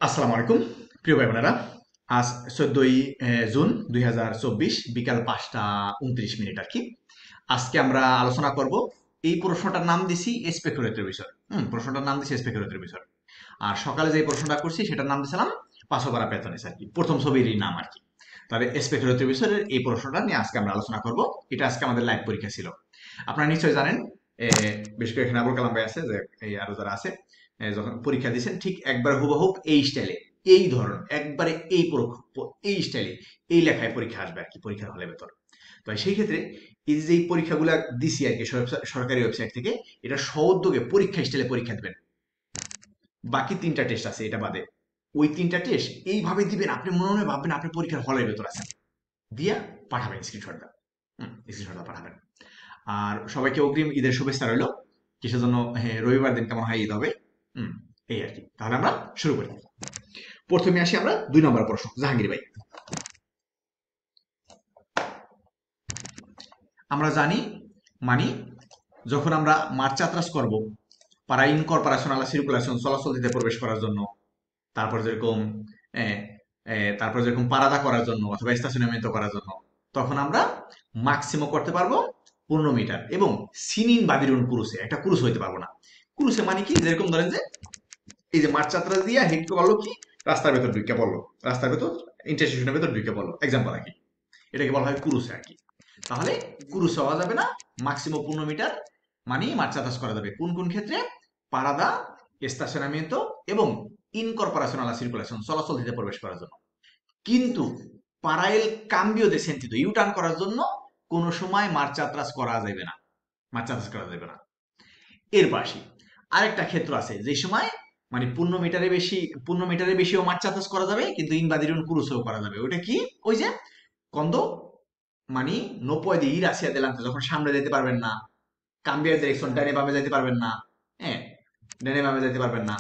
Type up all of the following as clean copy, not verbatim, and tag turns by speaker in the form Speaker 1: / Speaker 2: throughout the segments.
Speaker 1: আসসালামু আলাইকুম প্রিয় ভাই বোনেরা। আজ 14 জুন 2024 বিকাল 5টা 29 মিনিট আর কি। আজকে আমরা আলোচনা করব এই প্রশ্নটার নাম দিছি স্পেকুলেটরি বিষয়। প্রশ্নটার নাম দিছি স্পেকুলেটরি বিষয়। আর সকালে যে প্রশ্নটা করছি সেটার নাম দিছিলাম পাঁচশো পারা পেতনিস আর কি, প্রথম ছবিরই নাম আর কি। তাহলে স্পেকুলেটরি বিষয়ের এই প্রশ্নটা নিয়ে আজকে আমরা আলোচনা করব। এটা আজকে আমাদের লাইভ পরীক্ষা ছিল। আপনারা নিশ্চয়ই জানেন, এ, বিশেষ করে এখানে আবুল কালাম ভাই আছে, যে এই আরো যারা আছে, যখন পরীক্ষা দিয়েছেন ঠিক একবার হুবহুব এই স্টাইলে, এই ধরন একবারে এই স্টাইলে এই লেখায় পরীক্ষা আসবে আর কি, পরীক্ষার হলে ভেতর। তো সেই ক্ষেত্রে এই যে এই পরীক্ষাগুলো দিছি আর কি সরকারি ওয়েবসাইট থেকে, এটা সউদ্যোগে পরীক্ষা স্টাইলে পরীক্ষা দিবেন। বাকি তিনটা টেস্ট আছে এটা বাদে, ওই তিনটা টেস্ট এইভাবে দিবেন, আপনি মনে মনে ভাববেন আপনি পরীক্ষার হলের ভেতর আছেন। দিয়া পাঠাবেন স্ক্রিনশটটা, স্ক্রিনশটটা পাঠাবেন। আর সবাইকে অগ্রিম ঈদের শুভেচ্ছা রইল। কিসের জন্য? হ্যাঁ, রবিবার দিন কেমন হয় ঈদ হবে। হুম, এই আর কি। তাহলে আমরা শুরু করি। প্রথমে আসি আমরা 2 নম্বর প্রশ্ন, জাহাঙ্গীর ভাই। আমরা জানি, মানি, যখন আমরা মার্চাত্রাস করব পারা ইনকর্পোরেশন আলা সার্কুলেশন চলাচল দিতে প্রবেশ করার জন্য, তারপর যেরকম এ, তারপর যেরকম পারাদা করার জন্য অথবা স্টেশনারিত করার জন্য, তখন আমরা ম্যাক্সিমাম করতে পারবো 15 মিটার, এবং সিনিন বাবিরুন ক্রুসে, একটা ক্রুস হইতে পারবো না। ক্রুসে মানে কি, যেরকম ধরেন যে এই যে মার্চাত্রা দিয়া হেড করলো কি, রাস্তার ভেতর ঢুকে পড়লো, রাস্তার ভেতর ইন্টারসেকশনের ভেতর ঢুকে পড়লো, এক্সাম্পল আর কি। এটাকে বলা হয় ক্রুসে আর কি। তাহলে ক্রুস হওয়া যাবে না, ম্যাক্সিমাম 15 মিটার মানে মার্চাতাস করা যাবে কোন কোন ক্ষেত্রে? পারাদা, স্টেশনামিento এবং ইনকর্পোরেশন আলা সার্কুলেশন চলাচল দিতে প্রবেশ করার জন্য। কিন্তু পারাইল কাম্বিও দে সেন্টিতো ইউটার্ন করার জন্য কোনো সময় মার্চাত্রাস করা যাবে না, মার্চাত্রাস করা যাবে না। এর পাশে আরেকটা ক্ষেত্র আছে যে সময় মানে 15 মিটারের বেশিও মার্চাত্রাস করা যাবে, কিন্তু ইনভাদিরুন ক্রুসও করা যাবে। ওটা কি? ওই যে কন্দ মানে 90 ir hacia adelante, যখন সামনে যেতে পারবেন না, কাম্বিয়ার ডিরেকশন ডানে বামে যেতে পারবেন না, হ্যাঁ, ডানে বামে যেতে পারবেন না,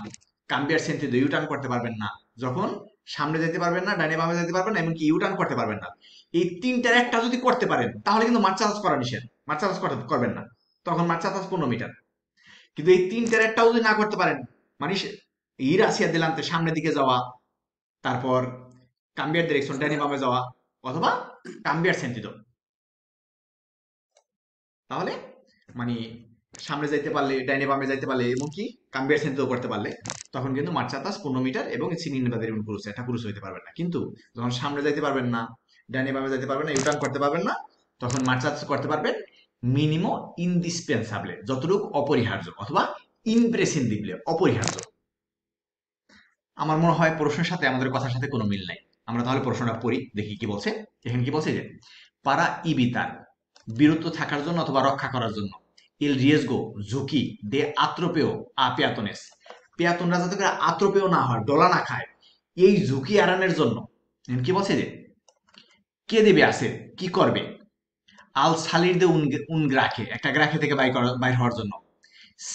Speaker 1: কাম্বিয়ার সেন্টিতে ইউটার্ন করতে পারবেন না, যখন সামনে যেতে পারবেন না, ডানে বামে যেতে পারবেন না, এমনকি ইউটার্ন করতে পারবেন না। এই তিনটার একটা যদি করতে পারেন তাহলে কিন্তু মার্চ চার্জ করা নিষেধ, মার্চ চার্জ করবেন না, তখন মার্চ চার্জ 15 মিটার। কিন্তু এই তিনটার একটাও যদি না করতে পারেন, মানে ইর আসিয়া দিলান্তে সামনের দিকে যাওয়া, তারপর কাম্বিয়ার ডিরেকশন ডানে বামে যাওয়া, অথবা কাম্বিয়ার সেন্টিতো, তাহলে মানে সামনে যাইতে পারলে, ডাইনে বামে যাইতে পারলে, এমনকি কাম্বিয়ার সেন্টারও করতে পারলে, তখন কিন্তু মার্চাতাস 15 মিটার এবং সিনিন্দাদের পুরুষ একটা পুরুষ হইতে পারবেন না। কিন্তু যখন সামনে যাইতে পারবেন না, ডাইনে বামে যাইতে পারবেন না, ইউটার্ন করতে পারবেন না, তখন মার্চাতাস করতে পারবেন মিনিমো ইনডিসপেন্সাবলে, যতটুকু অপরিহার্য, অথবা ইমপ্রেসিন্ডিবলে, অপরিহার্য। আমার মনে হয় প্রশ্নের সাথে আমাদের কথার সাথে কোনো মিল নাই। আমরা তাহলে প্রশ্নটা পড়ি, দেখি কি বলছে। এখানে কি বলছে যে পারা ইবিতার, বিরত থাকার জন্য অথবা রক্ষা করার জন্য, ইল রিয়েসগো, ঝুঁকি, দে আত্রপেয় আ পেয়াতনেস, পেয়াতনরা যাতে করে আত্রপেয় না হয়, ডলা না খায়, এই ঝুঁকি এড়ানোর জন্য এখানে কি বলছে যে কে দেবে আছে, কি করবে? আল সালির দে উন গ্রাখে, একটা গ্রাখে থেকে বাইর হওয়ার জন্য।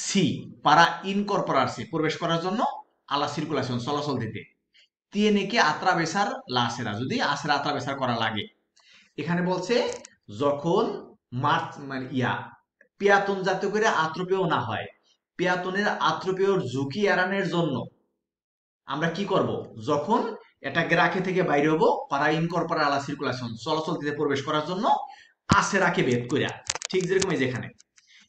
Speaker 1: সি, পারা ইনকর্পোরারসে, প্রবেশ করার জন্য, আলা সার্কুলেশন, চলাচল দিতে। tiene que atravesar la acera, যদি আসেরা আত্রাবেসার করা লাগে। এখানে বলছে যখন মার্চ মানে পেয়াতন যাতে করে আত্রপেয় না হয়, পেয়াতনের আত্রপেয়র ঝুঁকি এড়ানোর জন্য আমরা কি করব? যখন এটা গ্রাকে থেকে বাইরে হবো, পারা ইনকর্পোরা আলা সার্কুলেশন, চলাচল দিতে প্রবেশ করার জন্য, আসেরাকে ভেদ কইরা, ঠিক যেরকম এই যেখানে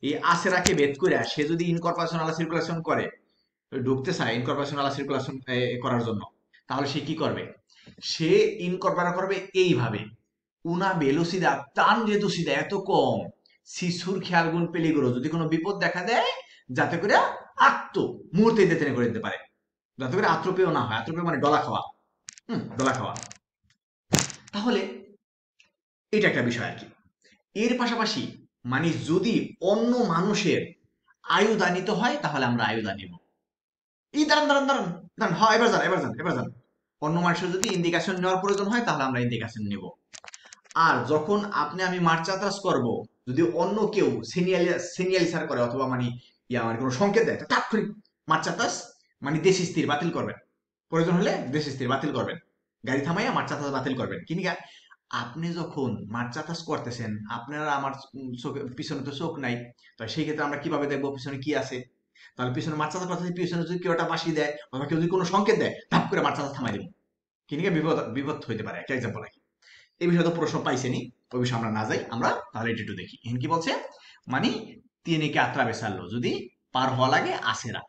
Speaker 1: এই আসেরাকে ভেদ কইরা সে যদি ইনকর্পোরেশন আলা সার্কুলেশন করে, ঢুকতে চায় ইনকর্পোরেশন আলা সার্কুলেশন করার জন্য, তাহলে সে কি করবে? সে ইনকর্পোরেট করবে এইভাবে, উনা ভেলোসিদা, টান রেদোসিদা এত কম, শিশুর খেয়াল গুণ পেলিগুলো, যদি কোনো বিপদ দেখা দেয়, যাতে করে আত্ম মুহূর্তে দেতেনে করে দিতে পারে, যাতে করে আত্রপেয় না হয়। আত্রপেয় মানে ডলা খাওয়া, ডলা খাওয়া। তাহলে এটা একটা বিষয় আর কি। এর পাশাপাশি মানে যদি অন্য মানুষের আয়ুদানিত হয়, তাহলে আমরা আয়ুদান নিব। এই দাঁড়ান দাঁড়ান দাঁড়ান দাঁড়ান, হ্যাঁ এবার যান এবার যান এবার যান। অন্য মানুষের যদি ইন্ডিকেশন নেওয়ার প্রয়োজন হয়, তাহলে আমরা ইন্ডিকেশন নিব। আর যখন আপনি আমি মার্চাতাস করব, যদি অন্য কেউ সিনিয়ালিসার করে, অথবা মানে মানে কোনো সংকেত দেয়, তাৎক্ষণিক মার্চাতাস মানে দেশ স্থির বাতিল করবেন, প্রয়োজন হলে দেশ স্থির বাতিল করবেন, গাড়ি থামাইয়া মার্চাতাস বাতিল করবেন। কিন্তু আপনি যখন মার্চাতাস করতেছেন, আপনারা আমার চোখে পিছনে তো চোখ নাই, তো সেই ক্ষেত্রে আমরা কিভাবে দেখবো পিছনে কি আছে? তাহলে পিছনে মাছ চাষা কথা, পিছনে যদি কেউ একটা বাঁশি দেয় অথবা কেউ যদি কোনো সংকেত দেয়, ধাপ করে মাছ চাষা থামাই দেবো, কিনিকে বিপদ বিপদ হইতে পারে। একটা এক্সাম্পল রাখি, এই বিষয়ে তো প্রশ্ন পাইছেনি, ওই বিষয়ে আমরা না যাই, আমরা তাহলে এটি একটু দেখি। এখানে কি বলছে, মানে তিনিকে আত্রাবেসারলো, যদি পার হওয়া লাগে আসেরা,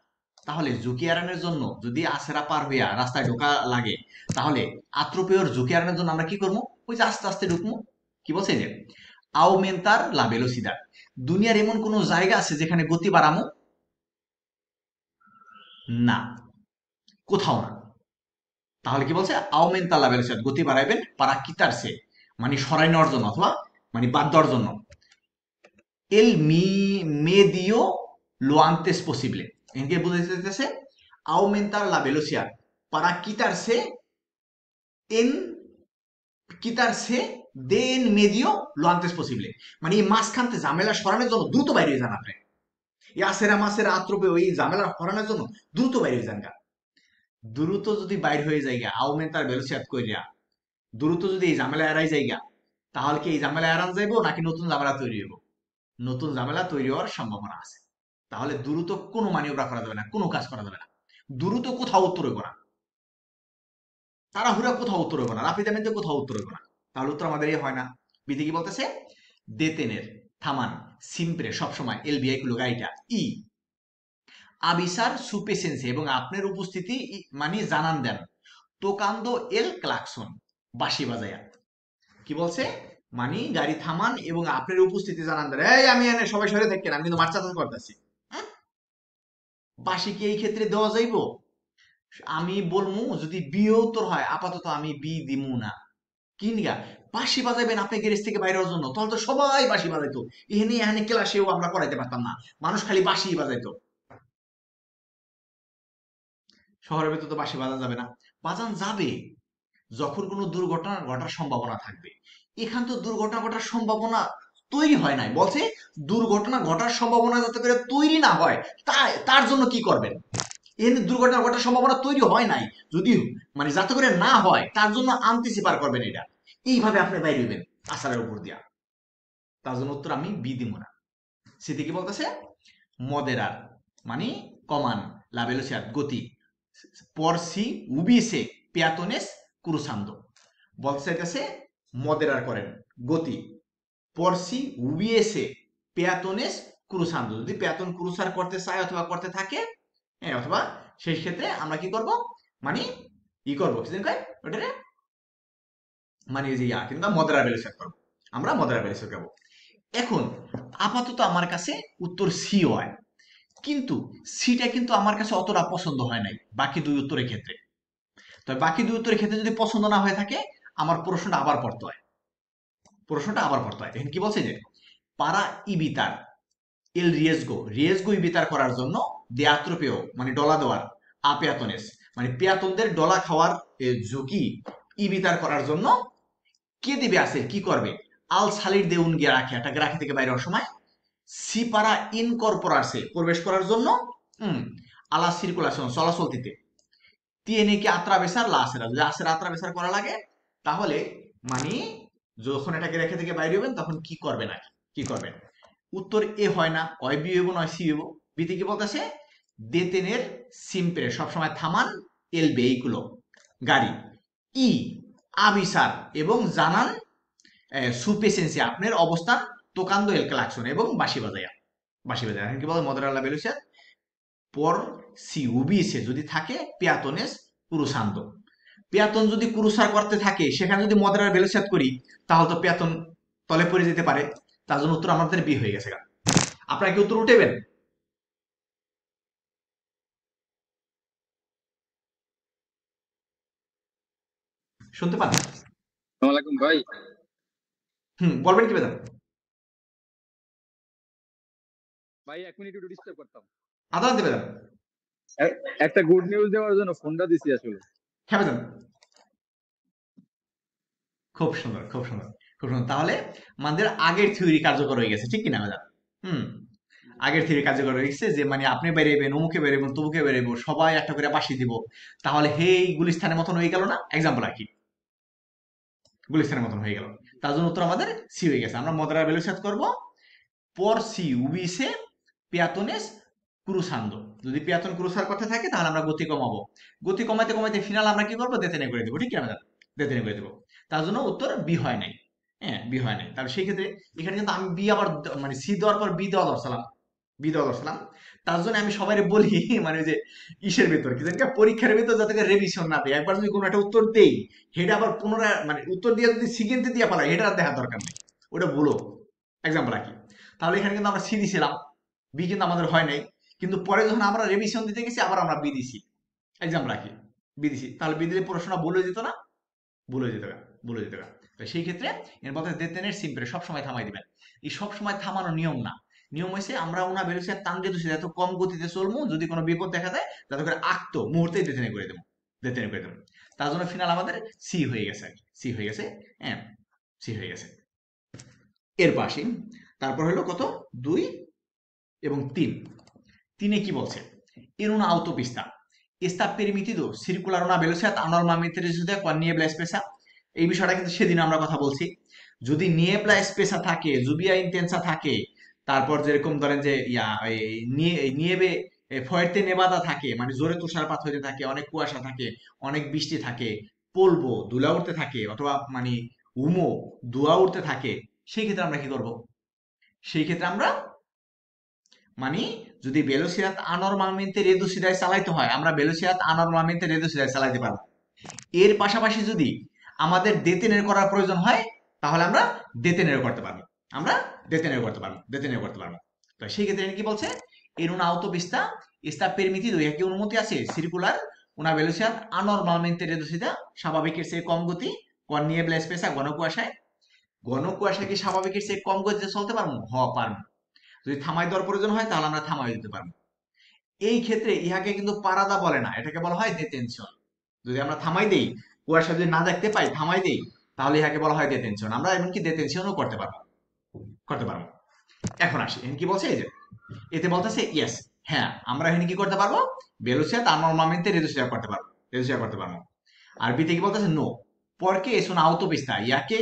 Speaker 1: তাহলে জুকি এড়ানোর জন্য যদি আসেরা পার হইয়া রাস্তায় ঢোকা লাগে, তাহলে আত্রপেয়র ঝুঁকি এড়ানোর জন্য আমরা কি করবো, ওই যে আস্তে আস্তে ঢুকবো। কি বলছে যে আউমেন্তার লা ভেলোসিডাদ, দুনিয়ার এমন কোন জায়গা আছে যেখানে গতি বাড়ামো? না, কোথাও না। তাহলে কি বলছে, আউমেন্তা লা ভেলোসিডাদ, গতি বাড়াইবেন পারা কিতারসে, মানে সরাই নেওয়ার জন্য অথবা মানে বাদ দেওয়ার জন্য, এল মি মেদিও লো আনতেস পসিবলে, এখানে বুঝাইতে চাইতেছে আউমেন্তার লা ভেলোসিডাদ পারা কিতারসে এন কিতারসে দেন মেদিও লো আনতেস পসিবলে, মানে এই মাঝখানতে ঝামেলা সরানোর জন্য দ্রুত বাইরে হয়ে যান আপনি, ইয়াসেরা মাসেরা আত্রপে ওই ঝামেলা সরানোর জন্য দ্রুত বাইরে হয়ে যান গা। দ্রুত যদি বাইর হয়ে যায় আউমেন্টার ভেলোসিডাদ কইরা, দ্রুত যদি এই ঝামেলা এড়াই যাইগা, তাহলে কি এই ঝামেলা এড়ান যাইবো নাকি নতুন ঝামেলা তৈরি হইব? নতুন ঝামেলা তৈরি হওয়ার সম্ভাবনা আছে। তাহলে দ্রুত কোনো মানিওভার করা যাবে না, কোনো কাজ করা যাবে না, দ্রুত কোথাও উত্তর হইব না, তাড়াহুড়া কোথাও উত্তর হইব না, রাপিদামিতে কোথাও উত্তর হইব না। তাহলে উত্তর আমাদের এই হয় না। বিধি কি বলতেছে, দেতেনের থামান সিম্পরে সবসময় এল বিআই গুলো গাড়িটা ই আবিসার সুপেসেন্সে, এবং আপনার উপস্থিতি মানে জানান দেন, তোকান্দো এল ক্লাকসন, বাঁশি বাজায়া। কি বলছে, মানে গাড়ি থামান এবং আপনার উপস্থিতি জানান দেন, এই আমি এনে সবাই সরে থাকেন, আমি কিন্তু মাছ চাষ করতেছি। বাঁশি কি এই ক্ষেত্রে দেওয়া যাইব? আমি বলমু যদি বিও উত্তর হয়, আপাতত আমি বি দিমু না। কি নিগা, বাঁশি বাজাইবেন আপনি গ্যারেজ থেকে বাইরে হওয়ার জন্য, তাহলে তো সবাই বাঁশি বাজাইতো, এখানে এখানে ক্লাসেও আমরা পড়াইতে পারতাম না, মানুষ খালি বাঁশি বাজাইতো। শহরের ভেতর তো বাঁশি বাজানো যাবে না। বাজান যাবে যখন কোনো দুর্ঘটনা ঘটার সম্ভাবনা থাকবে। এখান তো দুর্ঘটনা ঘটার সম্ভাবনা তৈরি হয় নাই, বলছে দুর্ঘটনা ঘটার সম্ভাবনা যাতে করে তৈরি না হয়, তার জন্য কি করবেন? এখানে দুর্ঘটনা ঘটার সম্ভাবনা তৈরি হয় নাই, যদি মানে যাতে করে না হয় তার জন্য আনতিসিপার করবেন, এটা এইভাবে আপনি বাইরে হইবেন আসারের উপর দিয়া। তার জন্য উত্তর আমি বি দিব না। সেটি কি বলতেছে, মদেরার মানে কমান, লা ভেলোসিডাদ গতি, por si hubiese peatones cruzando, বলতে চাইতেছে মদেরার করেন গতি, por si hubiese peatones cruzando, যদি পেয়াতন ক্রুসার করতে চায় অথবা করতে থাকে, হ্যাঁ, অথবা সেই ক্ষেত্রে আমরা কি করব, মানে ই করবো কি কয় ওটারে, মানে যে কিন্তু মদেরা ভেলোসিডাদ করবো, আমরা মদেরা ভেলোসিডাদ করবো। এখন আপাতত আমার কাছে উত্তর সি হয়, কিন্তু সিটা কিন্তু আমার কাছে অতটা পছন্দ হয় নাই বাকি দুই উত্তরের ক্ষেত্রে। তবে বাকি দুই উত্তরের ক্ষেত্রে যদি পছন্দ না হয়ে থাকে, আমার প্রশ্নটা আবার পড়তে হয়, প্রশ্নটা আবার পড়তে হয়। দেখেন কি বলছে যে পারা ইবিতার এল রিয়েসগো, রিয়েসগো ইবিতার করার জন্য দেয়াত্রপেয় মানে ডলা দেওয়ার, আপেয়াতনেস মানে পেয়াতনদের ডলা খাওয়ার ঝুঁকি ইবিতার করার জন্য কে দিবে আছে, কি করবে, আল সালির দেউন গিয়ে রাখে, একটা রাখি থেকে বাইরে হওয়ার সময়, সিপারা ইনকর্পোরাসে প্রবেশ করার জন্য, আলা circulation চলাচলতিতে, tiene que atravesar la acera, যদি acera atravesar করা লাগে, তাহলে মানে যখন এটাকে রেখে থেকে বাইরে হবেন তখন কি করবেন, আর কি করবেন? উত্তর এ হয় না, হয় বি হইব নয় সি হইব। বিতে কি বলতেছে, দেতেনের সিম্পরে সবসময় থামান এল ভেহিকুলো গাড়ি, ই আবিসার এবং জানান সুপেসেন্সি আপনার অবস্থান, তোকান্দো এল ক্লাকসন এবং বাঁশি বাজায়া, বাঁশি বাজায়া। এখন কি বলে, মদরালা বেলুসিয়া পর সি উবিসে যদি থাকে পেয়াতনেস পুরুষান্ত, পেয়াতন যদি কুরুসার করতে থাকে সেখানে যদি মদরার বেলুসাত করি, তাহলে তো পেয়াতন তলে পড়ে যেতে পারে। তার জন্য উত্তর আমাদের বি হয়ে গেছে। আপনারা কি উত্তর উঠেবেন? শুনতে পান?
Speaker 2: আসসালামু আলাইকুম ভাই।
Speaker 1: বলবেন কি বেদান?
Speaker 2: ভাই 1 মিনিট একটু ডিস্টার্ব করতাম।
Speaker 1: আদালত দেবে দেন।
Speaker 2: একটা গুড নিউজ দেওয়ার জন্য ফোনটা দিছি আসলে।
Speaker 1: হ্যাঁ বেদান, খুব সুন্দর, খুব সুন্দর, খুব সুন্দর। তাহলে আমাদের আগের থিওরি কার্যকর হয়ে গেছে, ঠিক কিনা বেদান? হুম, আগের থিওরি কার্যকর হয়ে গেছে যে মানে আপনি বেরিয়েবেন, অমুকে বেরোবেন, তমুকে বেরোবো, সবাই একটা করে বাসি দিব, তাহলে হেই গুলিস্তানের মতন হয়ে গেল না? এক্সাম্পল আর কি, গুলিস্তানের মতন হয়ে গেল। তার জন্য উত্তর আমাদের সি হয়ে গেছে। আমরা মদরা বেলুসাত করব, por si hubiese peatones ক্রুসান্দো। যদি পেয়াতন ক্রুসার করতে থাকে তাহলে আমরা গতি কমাবো, গতি কমাইতে কমাইতে ফিনাল আমরা কি করবো, দেতেনে করে দেবো, ঠিক কি না, দেতেনে করে দেবো। তার জন্য উত্তর বি হয় নাই। হ্যাঁ, বি হয় নাই। তাহলে সেই ক্ষেত্রে এখানে কিন্তু আমি বি আবার মানে সি দেওয়ার পর বি দেওয়া দরছিলাম, বি দেওয়া দরছিলাম। তার জন্য আমি সবাই বলি মানে ওই যে ইসের ভিতর কি জানি পরীক্ষার ভিতর যাতে রেভিশন না দেয়, একবার যদি কোনো একটা উত্তর দেই সেটা আবার পুনরায় মানে উত্তর দিয়ে যদি সিগেন্তে দিয়ে পালাই এটা আর দেখার দরকার নেই, ওটা ভুলো। এক্সাম্পল রাখি, তাহলে এখানে কিন্তু আমরা সি দিছিলাম, বি কিন্তু আমাদের হয় নাই, কিন্তু পরে যখন আমরা রেভিশন দিতে গেছি আবার আমরা বি দিছি। এক্সাম্পল রাখি, বি দিছি, তাহলে বি দিলে প্রশ্নটা ভুল হয়ে যেত না, ভুল হয়ে যেত গা, ভুল হয়ে যেত গা। তো সেই ক্ষেত্রে এর বলতে দেতেনের সিম্পলে সবসময় থামাই দিবেন। এই সবসময় থামানো নিয়ম না, নিয়ম হয়েছে আমরা ওনা বেরোছি টান দিয়ে দোষী এত কম গতিতে চলবো, যদি কোনো বিপদ দেখা দেয় যাতে করে আঁকতো মুহূর্তেই দেতেনে করে দেবো, দেতেনে করে দেবো। তার জন্য ফিনাল আমাদের সি হয়ে গেছে আর কি, সি হয়ে গেছে। হ্যাঁ, সি হয়ে গেছে। এর পাশে তারপর হলো কত, 2 এবং 3। তিনে কি বলছে, in una autopista está permitido circular una velocidad anormalmente reducida con niebla espesa। এই বিষয়টা কিন্তু সেদিন আমরা কথা বলছি, যদি নিয়েবলা স্পেসা থাকে, জুবিয়া ইন্টেন্সা থাকে, তারপর যেরকম ধরেন যে নিয়েবে ফয়ের্তে নেভাদা থাকে, মানে জোরে তুষারপাত হইতে থাকে, অনেক কুয়াশা থাকে, অনেক বৃষ্টি থাকে, পলবো ধুলা উঠতে থাকে, অথবা মানে উমো ধোঁয়া উঠতে থাকে, সেই ক্ষেত্রে আমরা কি করব, সেই ক্ষেত্রে আমরা মানে যদি ভেলোসিডাদ আনরমালmente reducidaয় চালাইতে হয় আমরা ভেলোসিডাদ আনরমালmente reducidaয় চালাইতে পারবো। এর পাশাপাশি যদি আমাদের দেতেনের করার প্রয়োজন হয় তাহলে আমরা দেতেনের করতে পারবো, আমরা দেতেনের করতে পারবো, দেতেনের করতে পারবো। তো সেই ক্ষেত্রে কি বলছে, এর una autopista está permitido, ইহা কি অনুমতি আছে, সিরকুলার una velocidad anormalmente reducida, স্বাভাবিকের চেয়ে কম গতি, con niebla espesa, ঘন কুয়াশায়। ঘন কুয়াশায় কি স্বাভাবিকের চেয়ে কম গতিতে চলতে পারবো, পারবো। যদি থামাই দেওয়ার প্রয়োজন হয় তাহলে আমরা থামাই দিতে পারবো। এই ক্ষেত্রে ইহাকে কিন্তু পারাদা বলে না, এটাকে বলা হয় দেতেনশন। যদি আমরা থামাই দেই, কুয়াশা যদি না দেখতে পাই থামাই দেই, তাহলে ইহাকে বলা হয় দেতেনশন। আমরা এমনকি দেতেনশনও করতে পারবো, করতে পারবো। এখন আসি, এখানে কি বলছে, এই যে এতে বলতেছে ইয়েস, হ্যাঁ আমরা এখানে কি করতে পারবো, ভেলোসিডad anormalmente reducida করতে পারবো, reducida করতে পারবো। আর বিতে কি বলতেছে, no porque es una autopista ya que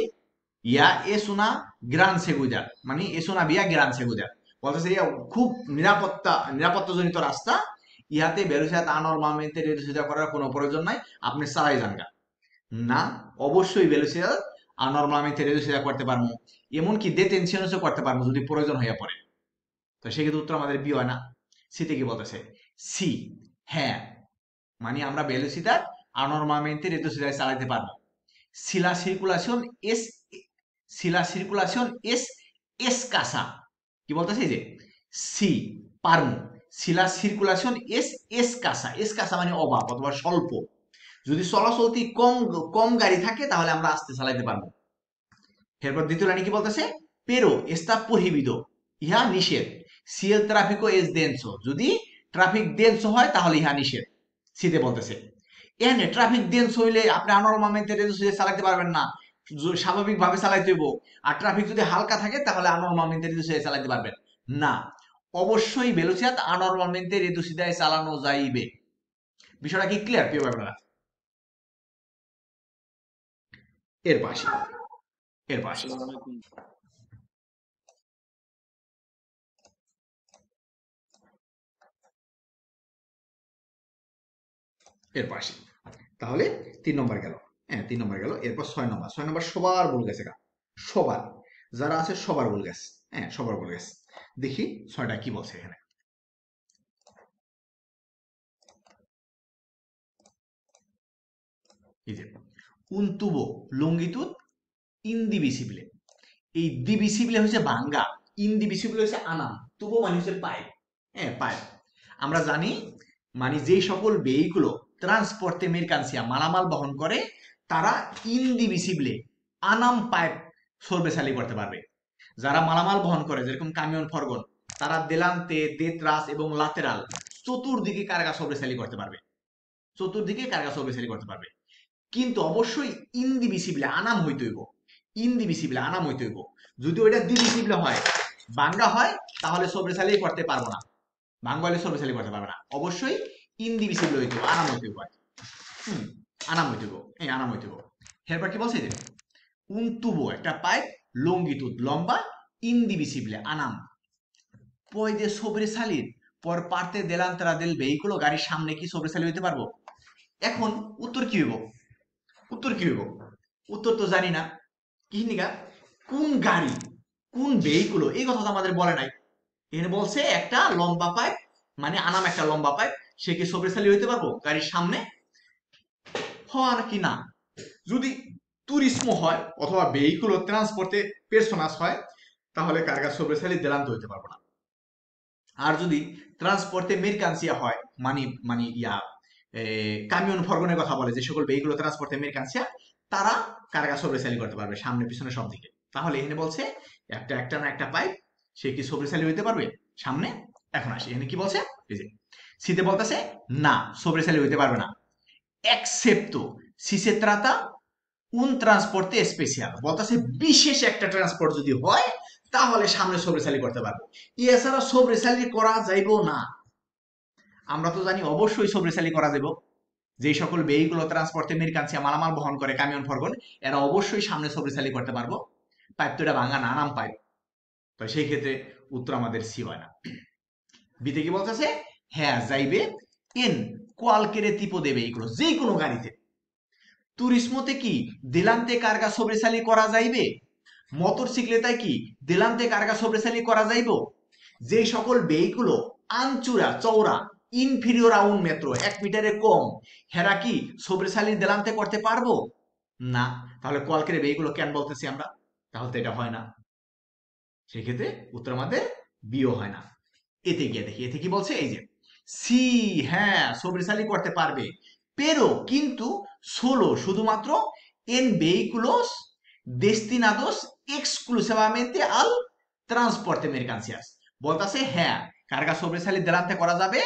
Speaker 1: ya es una gran seguridad, মানে es una vía gran seguridad, বলতেছে ইয়া খুব নিরাপত্তাজনিত রাস্তা, ইহাতে ভেলোসিডad anormalmente reducida করার কোনো প্রয়োজন নাই, আপনি চালাই যান গা। না, অবশ্যই ভেলোসিডad anormalmente reducida করতে পারবো, এমনকি detencionও করতে পারবো যদি প্রয়োজন হইয়া পড়ে। তো সেক্ষেত্রে উত্তর আমাদের বি হয় না। সিতে কি বলতেছে, সি, হ্যাঁ মানে আমরা ভেলোসিডad anormalmente reducida চালাতে পারবো। Si la circulación es si la circulación es escasa, কি বলতেছে, এই যে C পারমু, si la circulación es escasa, escasa মানে অভাব অথবা স্বল্প, যদি চলাচলতি কম কম গাড়ি থাকে তাহলে আমরা আস্তে চালাইতে পারবো। এরপর দ্বিতীয় লাইনে কি বলতেছে, pero está prohibido, ইহা নিষেধ, si el tráfico es denso, যদি ট্রাফিক ডেন্স হয় তাহলে ইহা নিষেধ। সিতে বলতেছে এখানে ট্রাফিক ডেন্স হইলে আপনি আনরমালmente reducida চালাতে পারবেন না, স্বাভাবিক ভাবে চালাইতে হইব। আর ট্রাফিক যদি হালকা থাকে তাহলে আনরমালmente reducida চালাতে পারবেন না, অবশ্যই ভেলোসিডad anormalmente reducida চালানো যাইবে। বিষয়টা কি ক্লিয়ার প্রিয় ব্যাপারটা? এর পাশে, এর পাশে
Speaker 2: আসসালামু আলাইকুম।
Speaker 1: এর পাশে তাহলে 3 নম্বর গেল। হ্যাঁ, 3 নম্বর গেল। এরপর 6 নম্বর, 6 নম্বর সবার ভুল গেছে গা, সবার যারা আছে সবার ভুল গেছে। হ্যাঁ, সবার ভুল গেছে। দেখি 6টা কি বলছে এখানে, এই যে un tubo longitud indivisible, এই ডিভিসিবল হচ্ছে ভাঙ্গা, ইনডিভিসিবল হচ্ছে আনাম, তুবো মানে হচ্ছে পাইপ। হ্যাঁ, পাইপ। আমরা জানি মানে যেই সকল ভেহিকুলো ট্রান্সপোর্টে মেরকানসিয়া মালামাল বহন করে তারা ইনডিভিসিবলে আনাম পাইপ সর্বেসালি করতে পারবে। যারা মালামাল বহন করে যেরকম কামিয়ন ফরগন, তারা দেলান্তে দেত্রাস এবং লাতেরাল চতুর্দিকে কার্গা সর্বেসালি করতে পারবে, চতুর্দিকে কার্গা সর্বেসালি করতে পারবে। কিন্তু অবশ্যই ইনডিভিসিবলে আনাম হইতে হইব, ইনডিভিসিবলে আনাম হইতে হইব। যদি ওইটা ডিভিসিবলে হয়, ভাঙ্গা হয়, তাহলে সবরেসালি করতে পারবো না, ভাঙ্গা হলে সবরেসালি করতে পারবে না, অবশ্যই ইনডিভিসিবল হইতে হইব, আনাম হইতে হইব। আনাম হইতে হইব, এই আনাম হইতে হইব। এরপর কি বলছে, যে un tubo একটা পাইপ, longitud লম্বা, indivisible Anam, puede sobresalir por parte delantera del vehículo, গাড়ির সামনে কি sobresale হইতে পারবো? এখন উত্তর কি হইব? উত্তর কি হইব? উত্তর তো জানি না। কি নিগা? কোন গাড়ি, কোন ভেহিকুলো, এই কথা তো আমাদের বলে নাই। এখানে বলছে একটা লম্বা পাইপ, মানে আনাম একটা লম্বা পাইপ, সে কি sobresale হইতে পারবো গাড়ির সামনে? হওয়া কি না? যদি তুরিসমো হয় অথবা ভেহিকুলো ট্রান্সপোর্টে পেরসোনাস হয়, তাহলে কার্গা sobresale delante হইতে পারবো না। আর যদি ট্রান্সপোর্টে মেরকান্সিয়া হয়, মানে মানে ইয়া কামিয়ন ফরগনের কথা বলে, যে সকল ভেহিকুলো ট্রান্সপোর্টে মেরকান্সিয়া, তারা কার্গা sobresale করতে পারবে সামনে পিছনে সব দিকে। তাহলে এখানে বলছে একটা না একটা পাইপ, সে কি sobresale হইতে পারবে সামনে? এখন আসি, এখানে কি বলছে, এই যে সিতে বলতেছে না, sobresale হইতে পারবে না, excepto si se trata un transporte especial, বলতেছে বিশেষ একটা ট্রান্সপোর্ট যদি হয় তাহলে সামনে sobresale করতে পারবো, এছাড়া sobresale করা যাইব না। আমরা তো জানি অবশ্যই sobresale করা যাইব, যে সকল ভেহিকুলো ট্রান্সপোর্টে মেরকান্সিয়া মালামাল বহন করে কামিয়ন ফরগন, এরা অবশ্যই সামনে sobresale করতে পারবো। পাইপ তো এটা ভাঙা না, নাম পাইপ, তো সেই ক্ষেত্রে উত্তর আমাদের সি হয় না। বিতে কি বলতেছে, হ্যাঁ যাইবে এন কোয়ালকেরে tipo de vehículos, যে কোনো গাড়িতে। তুরিসমোতে কি delante carga sobresale করা যাইবে? মোটরসাইকেলেতায় কি delante carga sobresale করা যাইব? যে সকল ভেহিকুলো আনচুরা চওড়া ইনফিরিয়র আ un metro, 1 মিটারে কম, হেরা কি sobresale delante করতে পারবো না? তাহলে কোয়ালকেরে ভেহিকুলো কেন বলতেছি আমরা? তাহলে তো এটা হয় না, সেক্ষেত্রে উত্তর আমাদের বিও হয় না। এতে গিয়ে দেখি, এতে কি বলছে, এই যে সি, হ্যাঁ sobresale করতে পারবে, pero কিন্তু solo শুধুমাত্র en vehículos destinados exclusivamente al transporte mercancías, বলতাছে হ্যাঁ কার্গা sobresale delante করা যাবে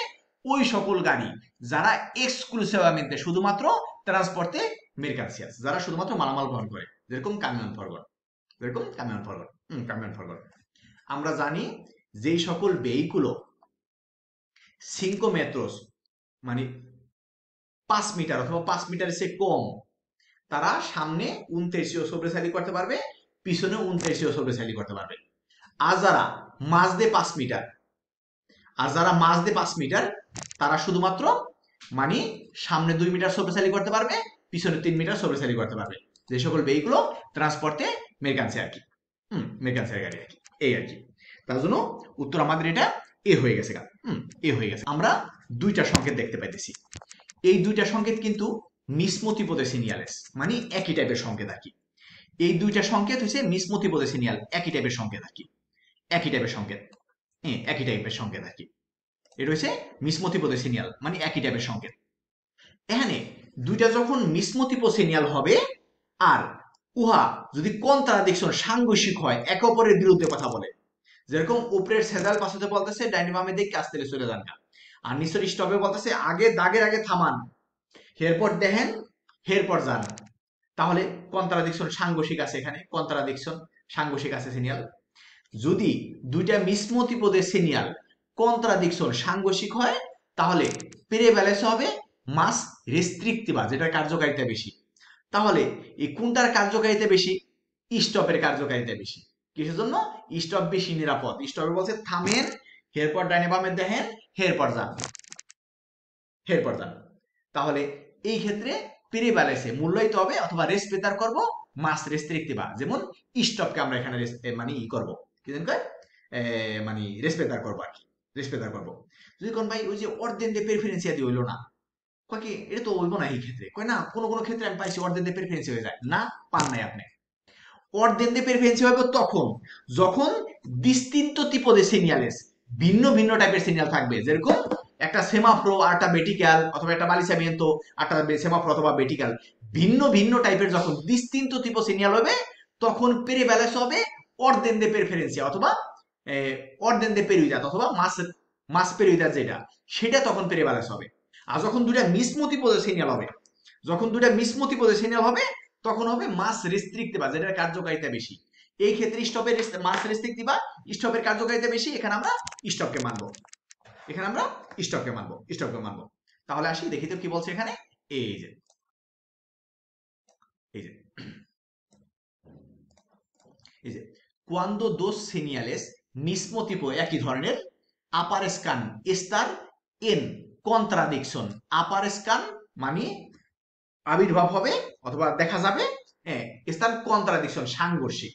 Speaker 1: ওই সকল গাড়ি যারা এক্সক্লুসিভamente শুধুমাত্র ট্রান্সপোর্টে মেরকান্সিয়াস, যারা শুধুমাত্র মালামাল বহন করে, যেরকম কামিয়ন ফরগন, যেরকম কামিয়ন ফরগন, কামিয়ন ফরগন। আমরা জানি যেই সকল ভেহিকুলো 5 metros, মানে 5 মিটার অথবা 5 মিটারের চেয়ে কম, তারা সামনে 29 sobresale করতে পারবে, পিছনে 29 sobresale করতে পারবে। আর যারা মাঝ দিয়ে 5 মিটার, আর যারা মাঝ দিয়ে 5 মিটার, তারা শুধুমাত্র মানে সামনে 2 মিটার sobresale করতে পারবে, পিছনে 3 মিটার sobresale করতে পারবে, যে সকল ভেহিকুলো ট্রান্সপোর্টে মেরকান্সি আর কি, মেরকান্সির গাড়ি আর কি, এই আর কি। তার জন্য উত্তর আমাদের এটা এ হয়ে গেছে, এ হয়ে গেছে। আমরা দুইটা সংকেত দেখতে পাইতেছি, এই দুইটা সংকেত কিন্তু mismo tipo de señales, মানে একই টাইপের সংকেত আর কি। এই দুইটা সংকেত হচ্ছে mismo tipo de señal, একই টাইপের সংকেত আর কি, একই টাইপের সংকেত, একই টাইপের সংকেত আর কি। এটা হচ্ছে mismo tipo de señal, মানে একই টাইপের সংকেত। এখানে দুইটা যখন mismo tipo señal হবে, আর উহা যদি কন্ট্রাডিকশন সাংঘর্ষিক হয়, একে অপরের বিরুদ্ধে কথা বলে, যেরকম উপরের সেজাল পাশে বলতেছে ডাইনে বামে দিকে আস্তে চলে যান, আর নিচের স্টপে বলতেছে আগে দাগের আগে থামান, এরপর দেখেন এরপর যান, তাহলে কন্ট্রাডিকশন সাংঘর্ষিক আছে, এখানে কন্ট্রাডিকশন সাংঘর্ষিক আছে সিনিয়াল। যদি দুইটা mismo tipo de señal contradiction সাংঘর্ষিক হয়, তাহলে প্রেভ্যালেন্স হবে মাস রেস্ট্রিক্টিভা, যেটার কার্যকারিতা বেশি। তাহলে এই কোনটার কার্যকারিতা বেশি? স্টপের কার্যকারিতা বেশি। কিসের জন্য? স্টপ বেশি নিরাপদ। স্টপে বলছে থামেন, এরপর ডাইনে বামে দেখেন, এরপর যান, এরপর যান। তাহলে এই ক্ষেত্রে প্রিভ্যালেন্সে মূল্যায়িত হবে অথবা রেসপেক্টার করব মাস রেস্ট্রিক্টিভা, যেমন স্টপকে আমরা এখানে মানে ই করব, কি জানেন কয়, মানে রেসপেক্টার করব আর কি, রেসপেক্টার করব। যদি কোন ভাই ওই যে অর্ধেন দিয়ে প্রেফারেন্সিয়া দিয়ে হইলো না, কয় কি এটা তো হইব না এই ক্ষেত্রে, কয় না কোন কোন ক্ষেত্রে আমি পাইছি অর্ধেন দিয়ে প্রেফারেন্সি হয়ে যায় না, পান নাই আপনি। অর্ধেন দিয়ে প্রেফারেন্সি হবে তখন যখন distinto tipo de señales, ভিন্ন ভিন্ন টাইপের সিগন্যাল থাকবে, যেরকম একটা সেমাফ্রো আর একটা বেটিক্যাল, অথবা একটা বালিসামিento আর একটা সেমাফ্রো অথবা বেটিক্যাল, ভিন্ন ভিন্ন টাইপের যখন distinto tipo señal হবে, তখন প্রেভ্যালেন্স হবে অর্ধেন de preferencia অথবা অর্ধেন de prioridad অথবা মাস prioridad, যেটা সেটা তখন প্রেভ্যালেন্স হবে। আর যখন দুইটা mismo tipo de señal হবে, যখন দুইটা mismo tipo de señal হবে, তখন হবে মাস রেস্ট্রিক্টিভা, যেটার কার্যকারিতা বেশি। এই ক্ষেত্রে স্টপের মাস রেস্ট্রিক্টিভা, স্টপের কার্যকারিতা বেশি, এখানে আমরা স্টপকে মানবো, এখানে আমরা স্টপকে মানবো, স্টপকে মানবো। তাহলে আসি দেখি তো কি বলছে এখানে, এই যে এই যে এই যে cuando dos señales mismo tipo, একই ধরনের, aparezcan estar en contradicción। aparezcan মানে আবির্ভাব হবে অথবা দেখা যাবে, হ্যাঁ, estar contradicción সাংঘর্ষিক,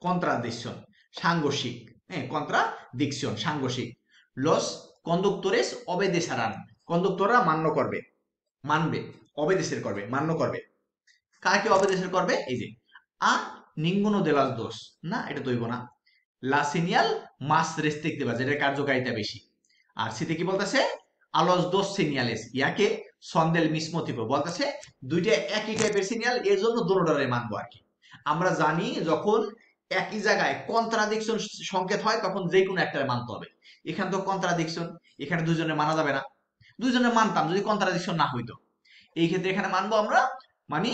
Speaker 1: contradicción সাংঘর্ষিক, হ্যাঁ, contradicción সাংঘর্ষিক। los conductores obedecerán, কন্ডাক্টররা মান্য করবে, মানবে, obedecer করবে, মান্য করবে। কাকে obedecer করবে? এই যে a ninguno de las dos, না এটা তো হইব না। la señal más restrictiva, যেটার কার্যকারিতা বেশি। আর সিতে কি বলতেছে? a los dos señales, ইয়াকে son del mismo tipo, বলতেছে দুইটা একই টাইপের সিগন্যাল, এর জন্য দুটোটারে মানবো আর কি। আমরা জানি যখন একই জায়গায় কন্ট্রাডিকশন সংকেত হয় তখন যে কোনো একটারে মানতে হবে। এখানে তো কন্ট্রাডিকশন, এখানে দুইজনে মানা যাবে না। দুইজনে মানতাম যদি কন্ট্রাডিকশন না হইতো। এই ক্ষেত্রে এখানে মানবো আমরা মানে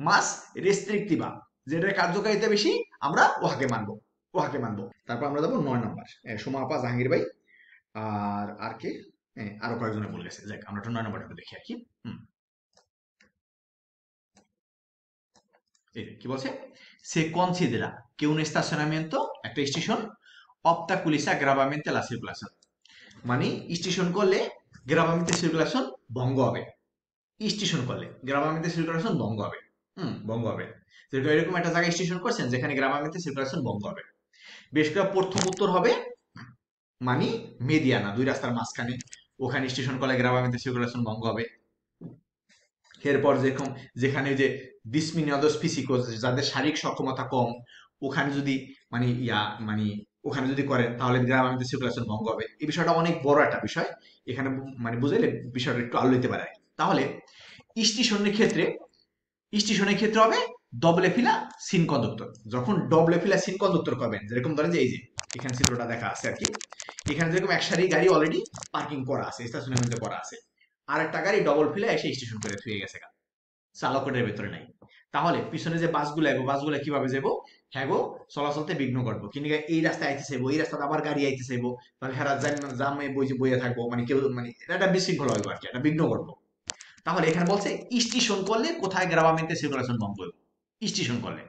Speaker 1: মাস রেস্ট্রিক্টিভা, যেটার কার্যকারিতা বেশি আমরা ওহাকে মানবো, ওহাকে মানবো। তারপর আমরা যাবো 9 নম্বর, সোমা আপা, জাহাঙ্গীর ভাই আর কে, আরো কয়েকজনে বলে গেছে। যাক আমরা 9 নম্বরটা একটু দেখি আর কি। কি বলছে? সে কনসিডেরা que un estacionamiento, একটা station, obstaculiza gravemente la circulación, মানে স্টেশন করলে গ্রাভামেন্তে সার্কুলেশন ভঙ্গ হবে। স্টেশন করলে গ্রাভামেন্তে সার্কুলেশন ভঙ্গ হবে, ভঙ্গ হবে। যেরকম এরকম একটা জায়গায় স্টেশন করছেন যেখানে গ্রাভামেন্তে সার্কুলেশন ভঙ্গ হবে। বেশ করে প্রথম উত্তর হবে মানে মেডিয়ানা, দুই রাস্তার মাঝখানে, ওখানে স্টেশন করলে গ্রাভামেন্তে সার্কুলেশন ভঙ্গ হবে। এরপর যেরকম যেখানে যে ডিসমিনিয়াদোস ফিসিকোস, যাদের শারীরিক সক্ষমতা কম, ওখানে যদি মানে মানে ওখানে যদি করেন তাহলে গ্রামাঞ্চলে সার্কুলেশন ভঙ্গ হবে। এই বিষয়টা অনেক বড় একটা বিষয়, এখানে মানে বুঝাইলে বিষয়টা একটু আলো দিতে পারে। তাহলে স্টেশনের ক্ষেত্রে, স্টেশনের ক্ষেত্রে হবে ডবলে ফিলা সিন কন্ডাক্টর। যখন ডবলে ফিলা সিন কন্ডাক্টর করবেন, যেরকম ধরেন যে এই যে এখানে চিত্রটা দেখা আছে আর কি, এখানে যেরকম এক সারি গাড়ি অলরেডি পার্কিং করা আছে, স্টেশনের মধ্যে করা আছে, আর একটা গাড়ি ডবল ফিলা এসে স্টেশন করে থুয়ে গেছে, চালকের ভেতরে নাই। তাহলে পিছনে যে বাসগুলো আইবো, বাসগুলো কিভাবে যাবো? হ্যাঁ গো, চলাচলতে বিঘ্ন করবো। কিন্তু এই রাস্তায় আইতে চাইবো, এই রাস্তাতে আবার গাড়ি আইতে চাইবো, তাহলে হেরা জামে বইয়ে থাকবো, মানে কেউ মানে এটা একটা বিশৃঙ্খলা হইবো আর কি, একটা বিঘ্ন করবো। তাহলে এখানে বলছে স্টেশন করলে কোথায় গ্রাবামেন্তে সার্কুলেশন ভঙ্গ হইব? স্টেশন করলে।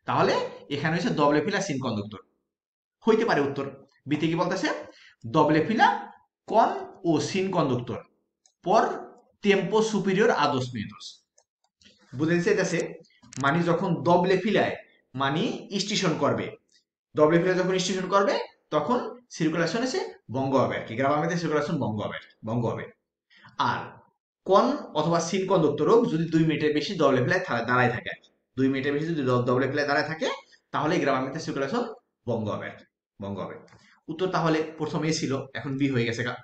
Speaker 1: তাহলে এখানে হচ্ছে ডবলে ফিলা সিন কন্ডাক্টর হইতে পারে উত্তর। বিতে কি বলতেছে? ডবলে ফিলা কন ও সিন কন্ডাক্টর পর টেম্পো সুপিরিয়র a 2 minutos, বুঝতে চাইতেছে মানে যখন ডবলে ফিলায় মানে স্টেশন করবে, ডবলে ফিলায় যখন স্টেশন করবে তখন সার্কুলেশন এসে ভঙ্গ হবে আর কি, গ্রাবামেন্তে সার্কুলেশন ভঙ্গ হবে, ভঙ্গ হবে। আর কন অথবা সিন কন্ডাক্টরও যদি 2 মিনিটের বেশি ডবলে ফিলায় দাঁড়ায় থাকে আর কি, 2 মিনিটের বেশি যদি ডবলে ফিলায় দাঁড়ায় থাকে তাহলে গ্রাবামেন্তে সার্কুলেশন ভঙ্গ হবে আর কি, ভঙ্গ হবে। উত্তর তাহলে প্রথম এ ছিল, এখন বি হয়ে গেছে গা,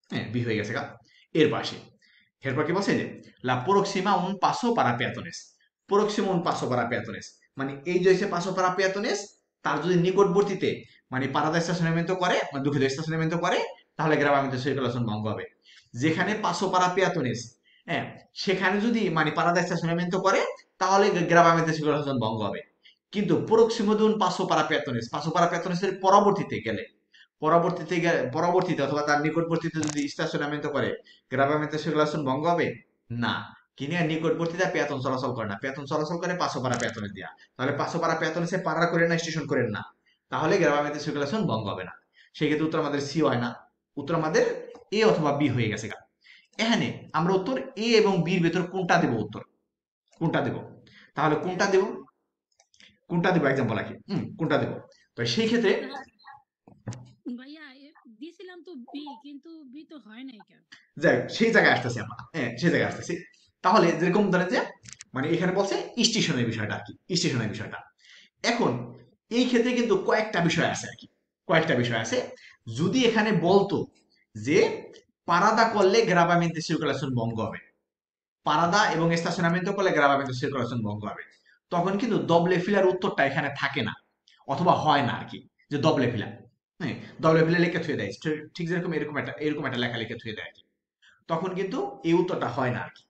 Speaker 1: হ্যাঁ বি হয়ে গেছে গা। এর পাশে এরপর কি বলছে যে লা প্রোক্সিমা un paso para peatones, প্রোক্সিমা un paso para peatones, মানে এই যে হচ্ছে paso para peatones, তার যদি নিকটবর্তীতে মানে পারাদা স্টেশনামেন্টো করে, মানে দুঃখিত স্টেশনামেন্টো করে, তাহলে গ্রাবামেন্তে সার্কুলেশন ভঙ্গ হবে। যেখানে paso para peatones, হ্যাঁ, সেখানে যদি মানে পারাদা স্টেশনামেন্টো করে তাহলে গ্রাবামেন্তে সার্কুলেশন ভঙ্গ হবে। কিন্তু প্রোক্সিমা de un paso para peatones, paso para peatones এর পরবর্তীতে গেলে, পরবর্তীতে অথবা তার নিকটবর্তীতে যদি স্টেশনামেন্টো করে গ্রাবামেন্তে সার্কুলেশন ভঙ্গ হবে না। কিনে নিকটবর্তীতে পেয়াতন চলাচল করে না, পেয়াতন চলাচল করে পাঁচশোপাড়া পেয়াতনে দিয়া, তাহলে পাঁচশোপাড়া পেয়াতনে সে পাড়া করে না, স্টেশন করেন না, তাহলে গ্রাবামেন্তে সার্কুলেশন ভঙ্গ হবে না। সেক্ষেত্রে উত্তর আমাদের সি হয় না, উত্তর আমাদের এ অথবা বি হয়ে গেছে গা। এখানে আমরা উত্তর এ এবং বির ভেতর কোনটা দেব? উত্তর কোনটা দেব? তাহলে কোনটা দেব, কোনটা দেব এক্সাম্পল কি কোনটা দেব? তো সেই ক্ষেত্রে
Speaker 3: ভাইয়া দিছিলাম তো বি, কিন্তু বি তো হয় নাই কেন?
Speaker 1: যাই সেই জায়গায় আসতেছি আমরা, হ্যাঁ সেই জায়গায় আসতেছি। তাহলে যেরকম ধরেন যে মানে এখানে বলছে স্টেশনের বিষয়টা আর কি, স্টেশনের বিষয়টা। এখন এই ক্ষেত্রে কিন্তু কয়েকটা বিষয় আছে আর কি, কয়েকটা বিষয় আছে। যদি এখানে বলতো যে পারাদা করলে গ্রাবামেন্তে সার্কুলেশন ভঙ্গ হবে, পারাদা এবং স্টেশনামেন্টো করলে গ্রাবামেন্তে সার্কুলেশন ভঙ্গ হবে, তখন কিন্তু ডবলে ফিলার উত্তরটা এখানে থাকে না, অথবা হয় না আর কি, যে ডবলে ফিলা, হ্যাঁ ডবলে ফিলা লিখে থুয়ে দেয়, ঠিক যেরকম এরকম একটা লেখা লিখে থুয়ে দেয় আর কি, তখন কিন্তু এই উত্তরটা হয় না আর কি,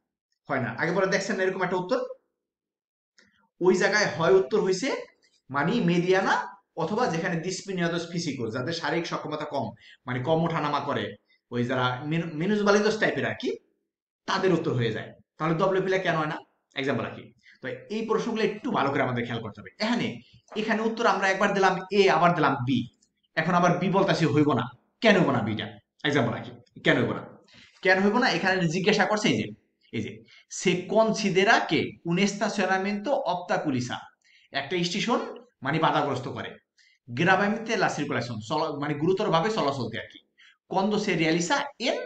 Speaker 1: হয় না। আগে পরে দেখছেন এরকম একটা উত্তর, ওই জায়গায় হয় উত্তর হয়েছে মানে মেডিয়ানা, অথবা যেখানে ডিসপিনিয়াদোস ফিসিকো, যাদের শারীরিক সক্ষমতা কম, মানে কম ওঠানামা করে, ওই যারা মিনুসবালিদোস টাইপের আর কি, তাদের উত্তর হয়ে যায়। তাহলে ডব্লিউ ফিলা কেন হয় না? এক্সাম্পল আর কি। তো এই প্রশ্নগুলো একটু ভালো করে আমাদের খেয়াল করতে হবে। এখানে উত্তর আমরা একবার দিলাম এ, আবার দিলাম বি, এখন আবার বি বলতাছি হইব না, কেন হইব না বিটা? এক্সাম্পল রাখি, কেন হইব না? কেন হইব না? এখানে জিজ্ঞাসা করছে এই যে সে কনসিদেরা que un estacionamiento obstaculiza, একটা স্টেশন মানে বাধাগ্রস্ত করে, gravemente la circulación, মানে গুরুতরভাবে চলাচলকে আর কি, cuando se realiza en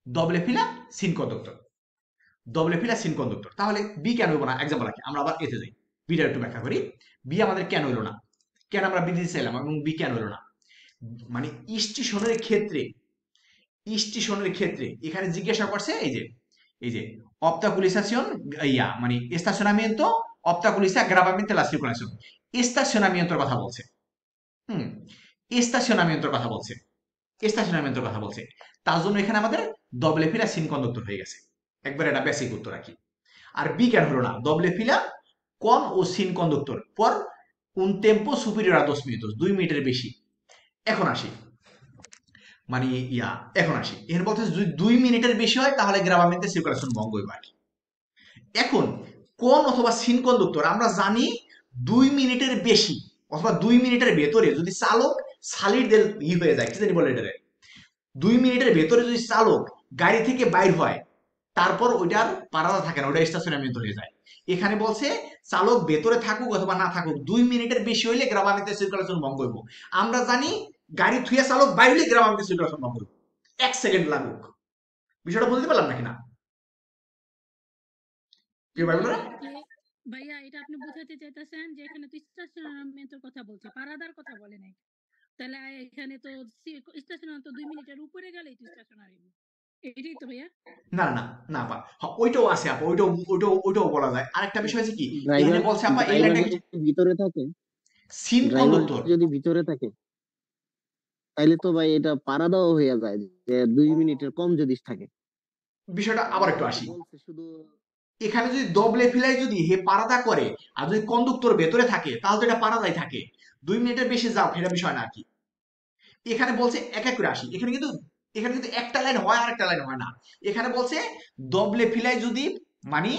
Speaker 1: doble fila sin conductor, ডবল ফিলা সিন কন্ডাক্টর। তাহলে বি কেন হইব না? এক্সাম্পল রাখি, আমরা আবার এতে যাই, বিটা একটু ব্যাখ্যা করি। বি আমাদের কেন হইলো না, কেন আমরা বি দিতে চাইলাম এবং বি কেন হইলো না? মানে স্টেশনের ক্ষেত্রে, স্টেশনের ক্ষেত্রে এখানে জিজ্ঞাসা করছে এই যে obstaculización, মানে estacionamiento obstaculiza gravemente la circulación, estacionamientoর কথা বলছে। হুম, estacionamientoর কথা বলছে, estacionamientoর কথা বলছে। তার জন্য এখানে আমাদের ডবল ফিলা সিন কন্ডাক্টর হয়ে গেছে। একবার এটা বেসিক উত্তর রাখি। আর বি কেন হলো না? doble fila con o sin conductor por un tiempo superior a 2 minutos, 2 মিনিটের বেশি। এখন আসি, মানে এখন আসি, এখানে বলতে যদি 2 মিনিটের বেশি হয় তাহলে গ্রাবামেন্তে সার্কুলেশন ভঙ্গ হইবে আর কি। এখন কোন অথবা সিন কন্ডাক্টর আমরা জানি 2 মিনিটের বেশি অথবা 2 মিনিটের ভেতরে যদি চালক সালিড দেল হয়ে যায়, কি জানি বলে এটারে, 2 মিনিটের ভেতরে যদি চালক গাড়ি থেকে বাইর হয় তারপর ওইটার পারাদা থাকে না, ওইটা স্টেশনামেন্ট হয়ে যায়। এখানে বলছে চালক ভেতরে থাকুক অথবা না থাকুক 2 মিনিটের বেশি হইলে গ্রাবামেন্তে সার্কুলেশন ভঙ্গ হইব। আমরা জানি গাড়ি থুয়ে চালক বাইর হইলে গ্রাবামেন্তে সার্কুলেশন ভঙ্গ হইব, 1 সেকেন্ড লাগুক। বিষয়টা বুঝতে পারলাম নাকি না? কি ভাই বলরা?
Speaker 3: ভাইয়া এটা আপনি বোঝাতে চাইতেছেন যে এখানে তো স্টেশনামেন্টের কথা বলছে, পারাদার কথা বলে নাই। তাহলে এখানে তো স্টেশনার তো 2 মিনিটের উপরে গেলেই তো স্টেশনারি, এটাই তো ভাইয়া?
Speaker 1: না না না আপা, ওইটাও আছে আপা, ওইটাও বলা যায়। আরেকটা বিষয় আছে কি, এখানে
Speaker 2: ড্রাইভার
Speaker 1: বলছে আপা এই
Speaker 2: ড্রাইভার
Speaker 1: লাইনটা
Speaker 2: যদি ভিতরে থাকে,
Speaker 1: সিন
Speaker 2: ড্রাইভার
Speaker 1: কন্ডাক্টর।
Speaker 2: যদি ভিতরে থাকে তাইলে তো ভাই এটা পারাদাও হয়ে যায়, যে 2 মিনিটের কম যদি থাকে।
Speaker 1: বিষয়টা আবার একটু আসি,
Speaker 2: বলছে শুধু
Speaker 1: এখানে যদি ডবলে ফিলাই যদি হে পারাদা করে আর যদি কন্ডাক্টর ভেতরে থাকে তাহলে তো এটা পারাদাই থাকে, 2 মিনিটের বেশি যাও এটা বিষয় না আর কি। এখানে বলছে এক এক করে আসি, এখানে কিন্তু একটা লাইন হয় আর একটা লাইন হয় না। এখানে বলছে ডবলে ফিলাই যদি, মানে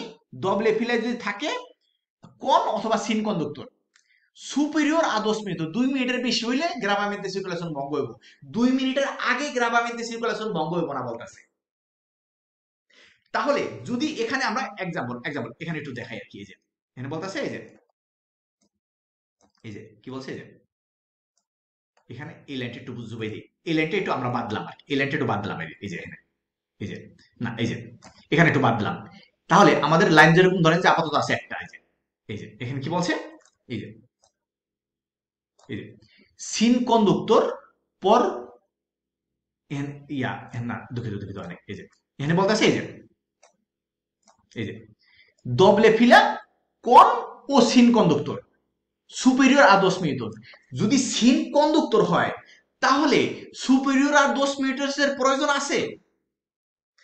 Speaker 1: ডবলে ফিলাই যদি থাকে কোন অথবা সিন কন্ডাক্টর সুপিরিয়র আ 2 মিনিট, 2 মিনিটের বেশি হইলে গ্রাবামেন্তে সার্কুলেশন ভঙ্গ হইব, 2 মিনিটের আগে গ্রাবামেন্তে সার্কুলেশন ভঙ্গ হইব না বলতাছে। তাহলে যদি এখানে আমরা এক্সাম্পল এখানে একটু দেখাই আর কি, এই যে এখানে বলতাছে এই যে কি বলছে, এই যে এখানে এই লাইনটা একটু বুঝবে দিই, এই লাইনটা একটু আমরা বাদলাম আর কি, এই লাইনটা একটু বাদলাম এই যে এখানে, এই যে না এই যে এখানে একটু বাদলাম। তাহলে আমাদের লাইন যেরকম ধরেন যে আপাতত আছে একটা, এই যে এখানে কি বলছে, এই যে সিন কন্ডাক্টর পর না দুঃখিত অনেক, এই যে এখানে বলতেছে এই যে doble fila con ও sin conductor superior a 2 minutos, যদি সিন কন্ডাক্টর হয় তাহলে সুপিরিয়র আর 2 মিনিটের প্রয়োজন আছে।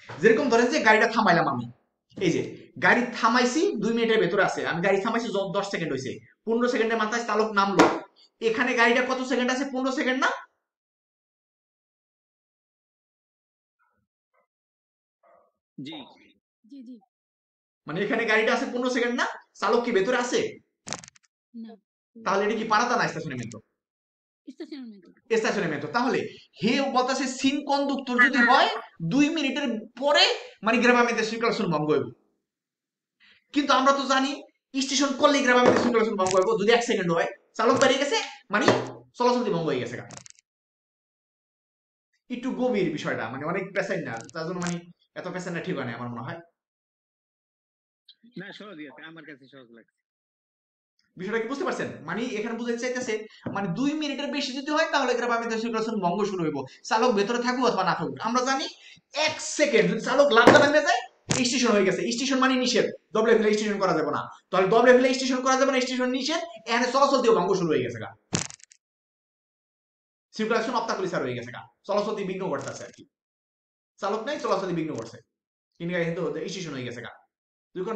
Speaker 1: যেরকম ধরেন যে গাড়িটা থামাইলাম আমি, এই যে গাড়ি থামাইছি 2 মিনিটের ভেতরে আছে, আমি গাড়ি থামাইছি 10 সেকেন্ড হয়েছে, 15 সেকেন্ডের মাথায় চালক নামলো, এখানে গাড়িটা কত সেকেন্ড আছে? 15 সেকেন্ড না?
Speaker 2: জি
Speaker 3: জি জি।
Speaker 1: মানে এখানে গাড়িটা আছে 15 সেকেন্ড না? চালক কি ভেতরে আছে?
Speaker 3: না,
Speaker 1: তাহলে এটা কি পারাদা না স্টেশনামেন্টো?
Speaker 3: স্টেশনামেন্ট।
Speaker 1: স্টেশনামেন্টো। তাহলে হে বলতাছে সিন কন্ডাক্টর যদি হয় 2 মিনিটের পরে মানে গ্রাবামেন্তে সার্কুলেশন ভঙ্গ হইব। কিন্তু আমরা তো জানি স্টেশন করলেই গ্রাবামেন্তে সার্কুলেশন ভঙ্গ হইব যদি 1 সেকেন্ড হয়, চালক দাঁড়িয়ে গেছে মানে চলাচলটি ভঙ্গ হয়ে গেছে। একটু গভীর বিষয়টা, মানে অনেক পেশেন্ট না, তার জন্য মানে এত পেশেন্ট না ঠিক হয় না আমার মনে হয়।
Speaker 2: না, সহজ আছে, আমার কাছে সহজ লাগছে।
Speaker 1: বিষয়টা কি বুঝতে পারছেন? মানে এখানে বুঝাতে চাইতেছে মানে 2 মিনিটের বেশি যদি হয় তাহলে গ্রাবামেন্তে সার্কুলেশন ভঙ্গ শুরু হইব, চালক ভেতরে থাকুক অথবা না থাকুক। আমরা জানি 1 সেকেন্ড যদি চালক লাফটা ভেঙে যায় স্টেশন হয়ে গেছে, স্টেশন মানে নিষেধ, ডবল ফিলে স্টেশন করা যাবে না। তাহলে ডবল ফিলে স্টেশন করা যাবে না, স্টেশন নিষেধ, এখানে চলাচল দিয়ে ভঙ্গ শুরু হয়ে গেছে, সার্কুলেশন অবস্টাকলিসার হয়ে গেছে, চলাচল বিঘ্ন করতেছে আর কি, চালক নাই চলাচল বিঘ্ন করছে, কিন্তু স্টেশন হয়ে গেছে।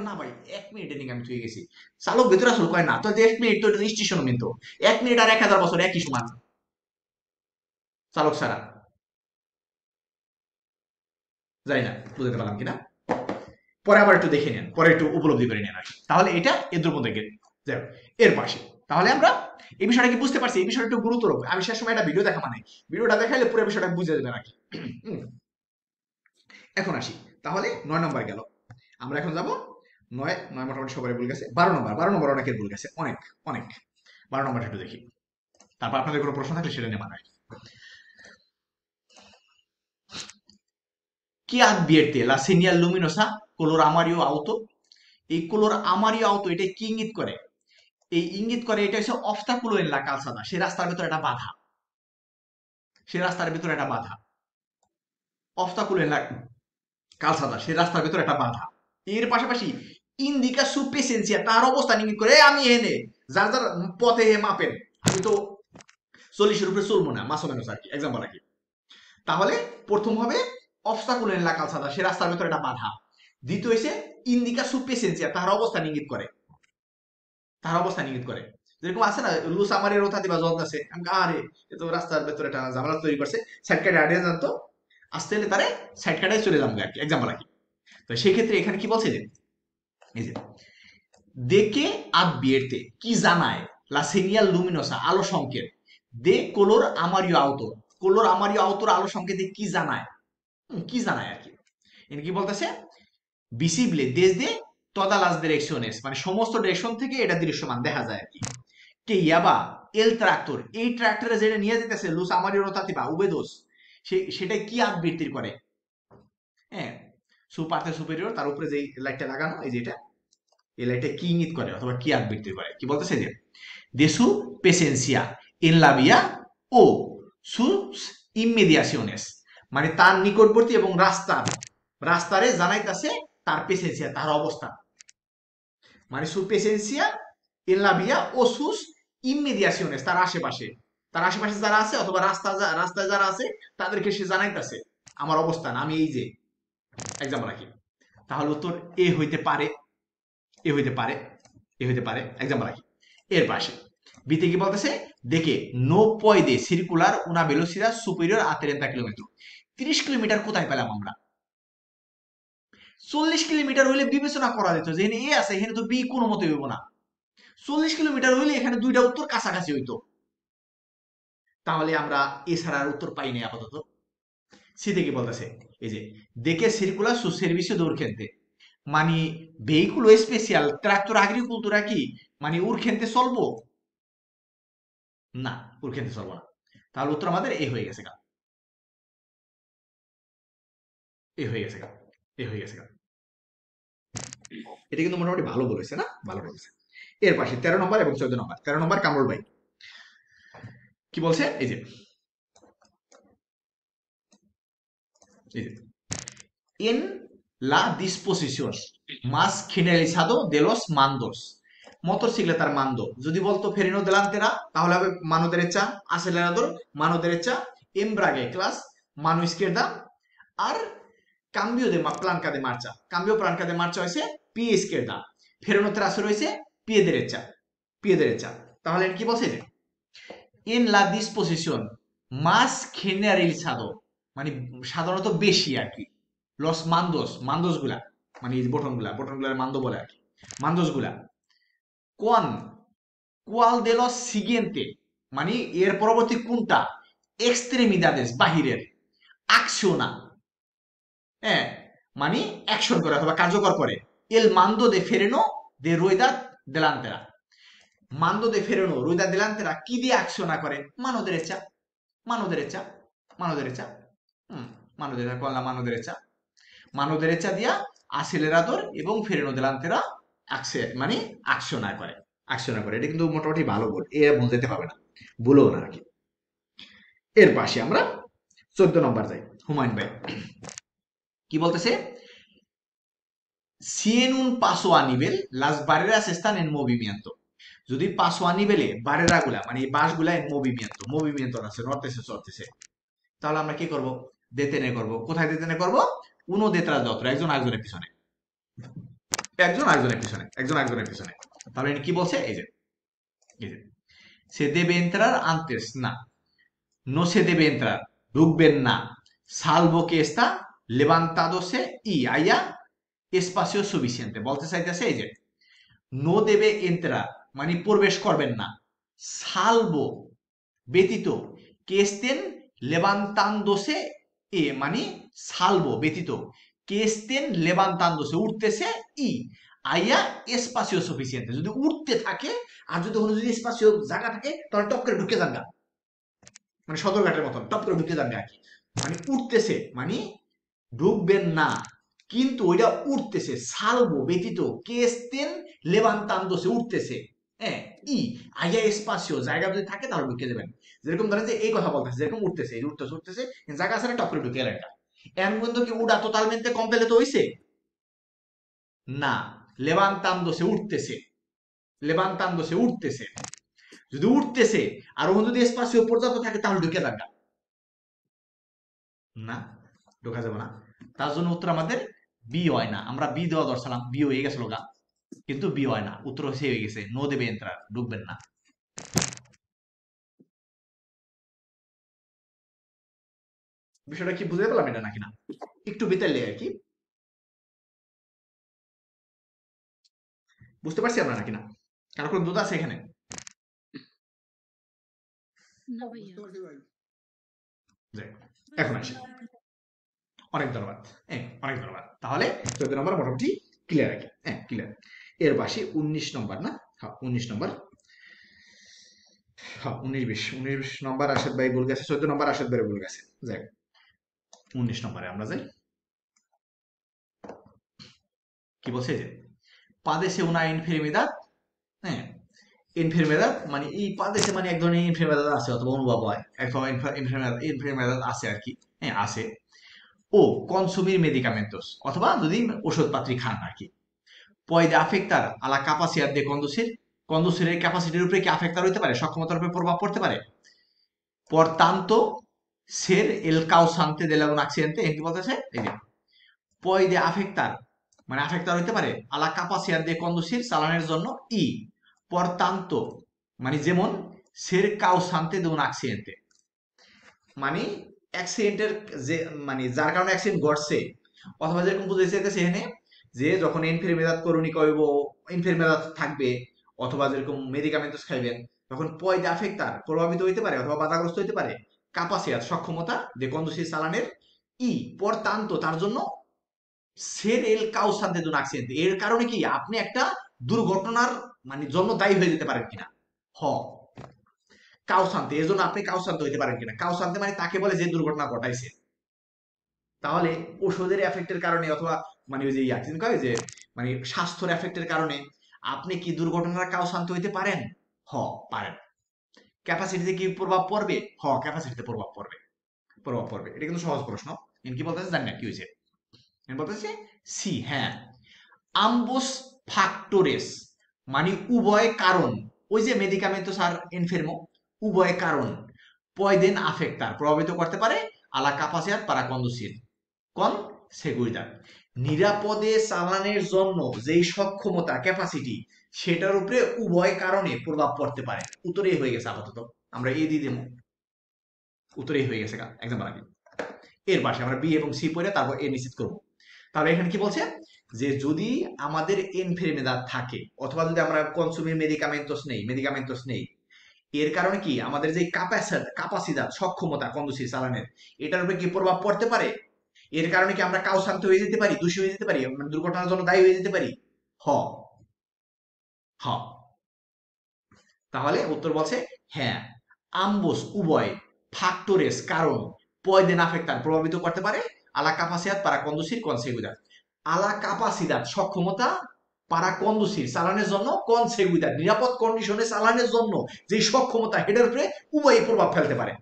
Speaker 1: না ভাই 1 মিনিটে নিয়ে আমি থুয়ে গেছি, চালক ভেতরে আসলে কয় না তো 1 মিনিট তো স্টেশন কিন্তু 1 মিনিট আর 1000 বছর একই সমান চালক ছাড়া। জানি না বুঝতে পারলাম কিনা, পরে আবার একটু দেখে নেন, পরে একটু উপলব্ধি করে নেন আর কি। তাহলে এটা এর মধ্যে যাই এর পাশে তাহলে আমরা এই বিষয়টা কি বুঝতে পারছি? এই বিষয়টা একটু গুরুতর। আমি শেষ সময় একটা ভিডিও দেখা মানে ভিডিওটা দেখাইলে পুরো বিষয়টা বুঝে যাবে নাকি। এখন আসি, তাহলে 9 নম্বর গেল। আমরা এখন যাব 9 মোটামুটি সবাই ভুল গেছে। 12 নম্বর অনেকের ভুল গেছে, অনেক অনেক। 12 নম্বরটা একটু দেখি, তারপর আপনাদের কোনো প্রশ্ন থাকলে সেটা নিয়ে মানায়। Chi advierte la señal luminosa color amarillo auto? এই color amarillo auto এটা কি ইঙ্গিত করে? এই ইঙ্গিত করে এটা হচ্ছে obstáculo en la calzada, সে রাস্তার ভিতরে একটা বাধা, সে রাস্তার ভিতরে একটা বাধা। obstáculo en la calzada, সে রাস্তার ভিতরে একটা বাধা। এর পাশাপাশি ইন্ডিকা সু প্রেসেন্সিয়া, তার অবস্থান ইঙ্গিত করে আমি এনে যার যার পথে মাপেন, আমি তো 40-এর উপরে চলবো না, মাস ও মেনস আর কি, এক্সাম্পল আর কি। তাহলে প্রথম হবে obstáculo en la calzada, সে রাস্তার ভিতরে একটা বাধা। দ্বিতীয় হইছে ইন্ডিকা সু প্রেসেন্সিয়া, তার অবস্থান ইঙ্গিত করে, তার অবস্থান ইঙ্গিত করে। যেরকম আছে না, লুস আমারের রোথা দিবা জ্বলতেছে, আমি আরে এ তো রাস্তার ভেতরে একটা ঝামেলা তৈরি করছে, সাইড কাটে আড়িয়ে জানতো, আসতে হলে তারে সাইড কাটায় চলে যাবো আর কি, এক্সাম্পল আর কি। তো সেই ক্ষেত্রে এখানে কি বলছে যে এই যে দেখে advierte কি জানায়, la señal luminosa আলো সংকেত, de color amarillo auto, color amarillo auto আলো সংকেতে কি জানায়, কি জানায় আর কি। এখানে কি বলতেছে, visible desde todas las direcciones, মানে সমস্ত ডিরেকশন থেকে এটা দৃশ্যমান দেখা যায় আর কি। কে ইয়াবা এল ট্রাক্টর, এই ট্রাক্টরে যেটা নিয়ে যেতেছে লুস আমারিও রোতাতিবা উবেদোস, সেটা কি আবৃত্তি করে? হ্যাঁ, সুপারতে সুপেরিয়র, তার উপরে যে লাইটটা লাগানো, এই যেটা, এই লাইটটা কি ইঙ্গিত করে অথবা কি আবৃত্তি করে? কি বলতেছে যে দেসু পেসেন্সিয়া এন লা ভিয়া ও সুস ইমিডিয়াশনের, মানে তার নিকটবর্তী এবং রাস্তারে জানাইতাছে তার পেসেন্সিয়া, তার অবস্থান, মানে সু পেসেন্সিয়া এন লা ভিয়া ও সুস ইমিডিয়াশনের, তার আশেপাশে, তার আশেপাশে যারা আছে অথবা রাস্তায় যারা আছে তাদেরকে সে জানাইতাছে আমার অবস্থান, আমি এই যে, এক্সাম্পল রাখি। তাহলে উত্তর এ হইতে পারে, এ হইতে পারে, এ হইতে পারে, এক্সাম্পল রাখি। এর পাশে বিতে কি বলতেছে, দেখে নো পয়েদে সার্কুলার উনা ভেলোসিডad সুপিরিয়র a 30 কিলোমিটার। 30 কিলোমিটার কোথায় পেলাম আমরা? 40 কিলোমিটার হইলে বিবেচনা করা যেত যে এখানে এ আছে, এখানে তো বি কোনো মতে হইব না। 40 কিলোমিটার হইলে এখানে দুইটা উত্তর কাছাকাছি হইতো। তাহলে আমরা এ ছাড়ার উত্তর পাই নাই আপাতত। সি থেকে বলতেছে এই যে দেখে সার্কুলার সু সার্ভিসিও দে urgente, মানে ভেহিকুলো স্পেশাল ট্রাক্টর আগ্রিকুলতুরা কি মানে উর্খেন্তে চলবো না, উর্খেন্তে চলবো না। তাহলে উত্তর আমাদের এ হয়ে গেছে গা, এ হয়ে গেছে গা, এ হয়ে গেছে গা। এটা কিন্তু মোটামুটি ভালো বলেছে না, ভালো বলেছে। এর পাশে 13 নম্বর এবং 14 নম্বর। 13 নম্বর কামরুল ভাই কি বলছে, এই যে en la disposición más generalizado de los mandos, মোটরসাইকেলের মান্দো যদি বলতো ফেরিনো দেলান্তেরা, তাহলে হবে মানো দেরেচা, acelerador mano derecha, embrague class mano izquierda, আর cambio de palanca de marcha, cambio palanca de marcha হইছে pie izquierda, ফেরিনো ট্রাসের হইছে pie derecha, pie derecha। তাহলে কি বলছে যে en la disposición más generalizado, মানে সাধারণত বেশি আর কি, লস মান্দোস গুলা, মানে এই বটন গুলার মান্দো বলে আর কি, মান্দোস গুলা কোন কোয়াল দে লস সিগিয়েন্তে, মানে এর পরবর্তী কোনটা, এক্সট্রেমিদাদেস বাহিরের, আকশোনা, হ্যাঁ মানে অ্যাকশন করে অথবা কার্যকর করে, এল মান্দো দে ফেরেনো দে রুইদাদ দেলান্তেরা, মান্দো দে ফেরেনো রুইদাদ দেলান্তেরা কি দিয়ে অ্যাকশনা করে, মানো দেরেচা, মানো দেরেচা, মানো দেরেচা, মানো দেরেচা কোয়ালা মানো দেরেচা, মানো দেরেচা দিয়া আসেলেরাদর এবং ফেরেনো দেলান্তেরা মানে আকশনা করে, আকশনা করে। এটা কিন্তু মোটামুটি ভালো বল, এ ভুল যেতে পাবে না, ভুলও না আর কি। এর পাশে আমরা 14 নম্বর যাই, হুমায়ুন ভাই কি বলতেছে, si en un paso a nivel las barreras están en movimiento, যদি paso a nivel বারেরা গুলা মানে এই বাসগুলা en movimiento আছে, নড়তেছে চড়তেছে, তাহলে আমরা কি করব, দেতেনে করব। কোথায় দেতেনে করব, উনো দেত্রাস দত্র, একজন আরেকজনের পিছনে, একজন আরেকজনের পিছনে, একজন আরেকজনের পিছনে। তাহলে কি বলছে, এই যে সে debe entrar antes, না no se debe entrar, ঢুকবেন না, salvo que está levantándose y haya espacio suficiente, বলতে চাইতেছে এই যে no debe entrar মানে প্রবেশ করবেন না, সালভো ব্যতীত que estén levantándose মানে সালভো ব্যতীত que estén levantándose উঠতেছে ই আইয়া espacio suficiente যদি উঠতে থাকে আর যদি কোনো যদি স্পাসিও জায়গা থাকে তাহলে টপ করে ঢুকে যান না, মানে সদরঘাটের মতন টপ করে ঢুকে যাবে আর কি। মানে উঠতেছে মানে ঢুকবেন না, কিন্তু ওইটা উঠতেছে সালভো ব্যতীত কেস্তেন লেভান্তান্দোসে উঠতেছে, হ্যাঁ ই আইয়া স্পাসিও জায়গা যদি থাকে তাহলে ঢুকে যাবেন। যেরকম ধরেন যে এই কথা বলতেছে, যেরকম উঠতেছে এই উঠতেছে উঠতেছে জায়গা আছে না টপ করে ঢুকে গেল এটা। এমন কিন্তু কি উড়া totalmente completo হইছে না, লেভান্তান্দোসে উঠতেছে, লেভান্তান্দোসে উঠতেছে। যদি উঠতেছে আর ওখানে যদি স্পাসিও পর্যাপ্ত থাকে তাহলে ঢুকে যাবে না, ঢোকা যাবে না। তার জন্য উত্তর আমাদের বি হয় না। আমরা বি দেওয়া দরছিলাম, বি হয়ে গেছিল গা, কিন্তু বি হয় না, উত্তর সে হয়ে গেছে নো দেবে এন্ট্রার, ঢুকবেন না। বিষয়টা কি বুঝতে পারলাম এটা নাকি না, একটু বিতাইলে আর কি বুঝতে পারছি আমরা নাকি না, কারো কোনো দুধ আছে এখানে?
Speaker 3: না ভাইয়া।
Speaker 1: যাই, এখন আসি। অনেক ধন্যবাদ, হ্যাঁ অনেক ধন্যবাদ। তাহলে 14 নম্বর মোটামুটি ক্লিয়ার আর কি, হ্যাঁ ক্লিয়ার। এর পাশে 19 নম্বর না, হ্যাঁ 19 নম্বর, হ্যাঁ 19 নম্বর আসাদ ভাই ভুল গেছে, 14 নম্বর আসাদ ভাই ভুল গেছে। যাই 19 নম্বরে আমরা যাই। কি বলছে যে padece una enfermedad, হ্যাঁ enfermedad মানে এই padece মানে এক ধরনের enfermedad আছে অথবা অনুভব হয়, এক ধরনের enfermedad আছে আর কি, হ্যাঁ আছে। ও consumir medicamentos অথবা যদি ওষুধপাতি খান আর কি। puede afectar a la capacidad de conducir, কন্ডুসিরের ক্যাপাসিটির উপরে কি আফেক্টার হইতে পারে, সক্ষমতার উপরে প্রভাব পড়তে পারে। por tanto ser el causante de un accidente, কি বলতেছে এই যে puede afectar মানে আফেক্টার হইতে পারে আলা কাপাসিয়ার দিয়ে কন্ডুসির চালানোর জন্য ই por tanto মানে যেমন ser causante de un accidente মানে অ্যাক্সিডেন্টের যে মানে যার কারণে অ্যাক্সিডেন্ট ঘটছে, অথবা যেরকম বুঝাইছে এখানে যে যখন এনফেরমেদাদ করুনি কইব এনফেরমেদাদ থাকবে, অথবা যেরকম মেডিকামেন্টস খাইবেন তখন পয়দা আফেক্টার প্রভাবিত হইতে পারে অথবা বাধাগ্রস্ত হইতে পারে কাপাসিয়াত সক্ষমতা যে কন্ডুসির চালানের ই por tanto তার জন্য সের এল কাউসান্তে দুন অ্যাক্সিডেন্ট এর কারণে কি আপনি একটা দুর্ঘটনার মানে জন্য দায়ী হয়ে যেতে পারেন কিনা। হ কাউসান্তে এর জন্য আপনি কাউসান্তে হইতে পারেন কিনা, কাউসান্তে মানে তাকে বলে যে দুর্ঘটনা ঘটাইছে। তাহলে ওষুধের এফেক্টের কারণে অথবা মানে ওই যে অ্যাক্সিডেন্ট করে যে মানে স্বাস্থ্যের এফেক্টের কারণে আপনি কি দুর্ঘটনার কাউসান্তে হইতে পারেন, হ পারেন। ক্যাপাসিটিতে কি প্রভাব পড়বে, হ ক্যাপাসিটিতে প্রভাব পড়বে, প্রভাব পড়বে। এটা কিন্তু সহজ প্রশ্ন। কি বলতেছে জানি না কি হয়েছে, বলতেছে সি হ্যাঁ ambos factores মানে উভয় কারণ, ওই যে মেডিকামেন্টস আর এনফেরমো উভয় কারণ pueden afectar প্রভাবিত করতে পারে a la capacidad para conducir con seguridad নিরাপদে চালানোর জন্য যেই সক্ষমতা ক্যাপাসিটি সেটার উপরে উভয় কারণে প্রভাব পড়তে পারে। উত্তরেই হয়ে গেছে আপাতত, আমরা এই দিয়ে দেবো, উত্তরেই হয়ে গেছে এক্সাম্পল আগে। এর পাশে আমরা বি এবং সি পড়ে তারপর এ নিশ্চিত করবো। তাহলে এখানে কি বলছে যে যদি আমাদের এনফেরমেদাদ থাকে অথবা যদি আমরা কনসুমিং মেডিকামেন্টস নেই এর কারণে কি আমাদের যে কাপাসিদাদ সক্ষমতা কন্ডুসির চালানের এটার উপরে কি প্রভাব পড়তে পারে, এর কারণে কি আমরা কাউসান্ত হয়ে যেতে পারি, দোষী হয়ে যেতে পারি, মানে দুর্ঘটনার জন্য দায়ী হয়ে যেতে পারি। হ হ তাহলে উত্তর বলছে হ্যাঁ আম্বস উভয় ফ্যাক্টরেস কারণ pueden afectar প্রভাবিত করতে পারে আলা capacidad para conducir con seguridad আলা capacidad সক্ষমতা para conducir চালানোর জন্য con seguridad নিরাপদ কন্ডিশনে চালানোর জন্য যে সক্ষমতা এটার উপরে উভয়ই প্রভাব ফেলতে পারে।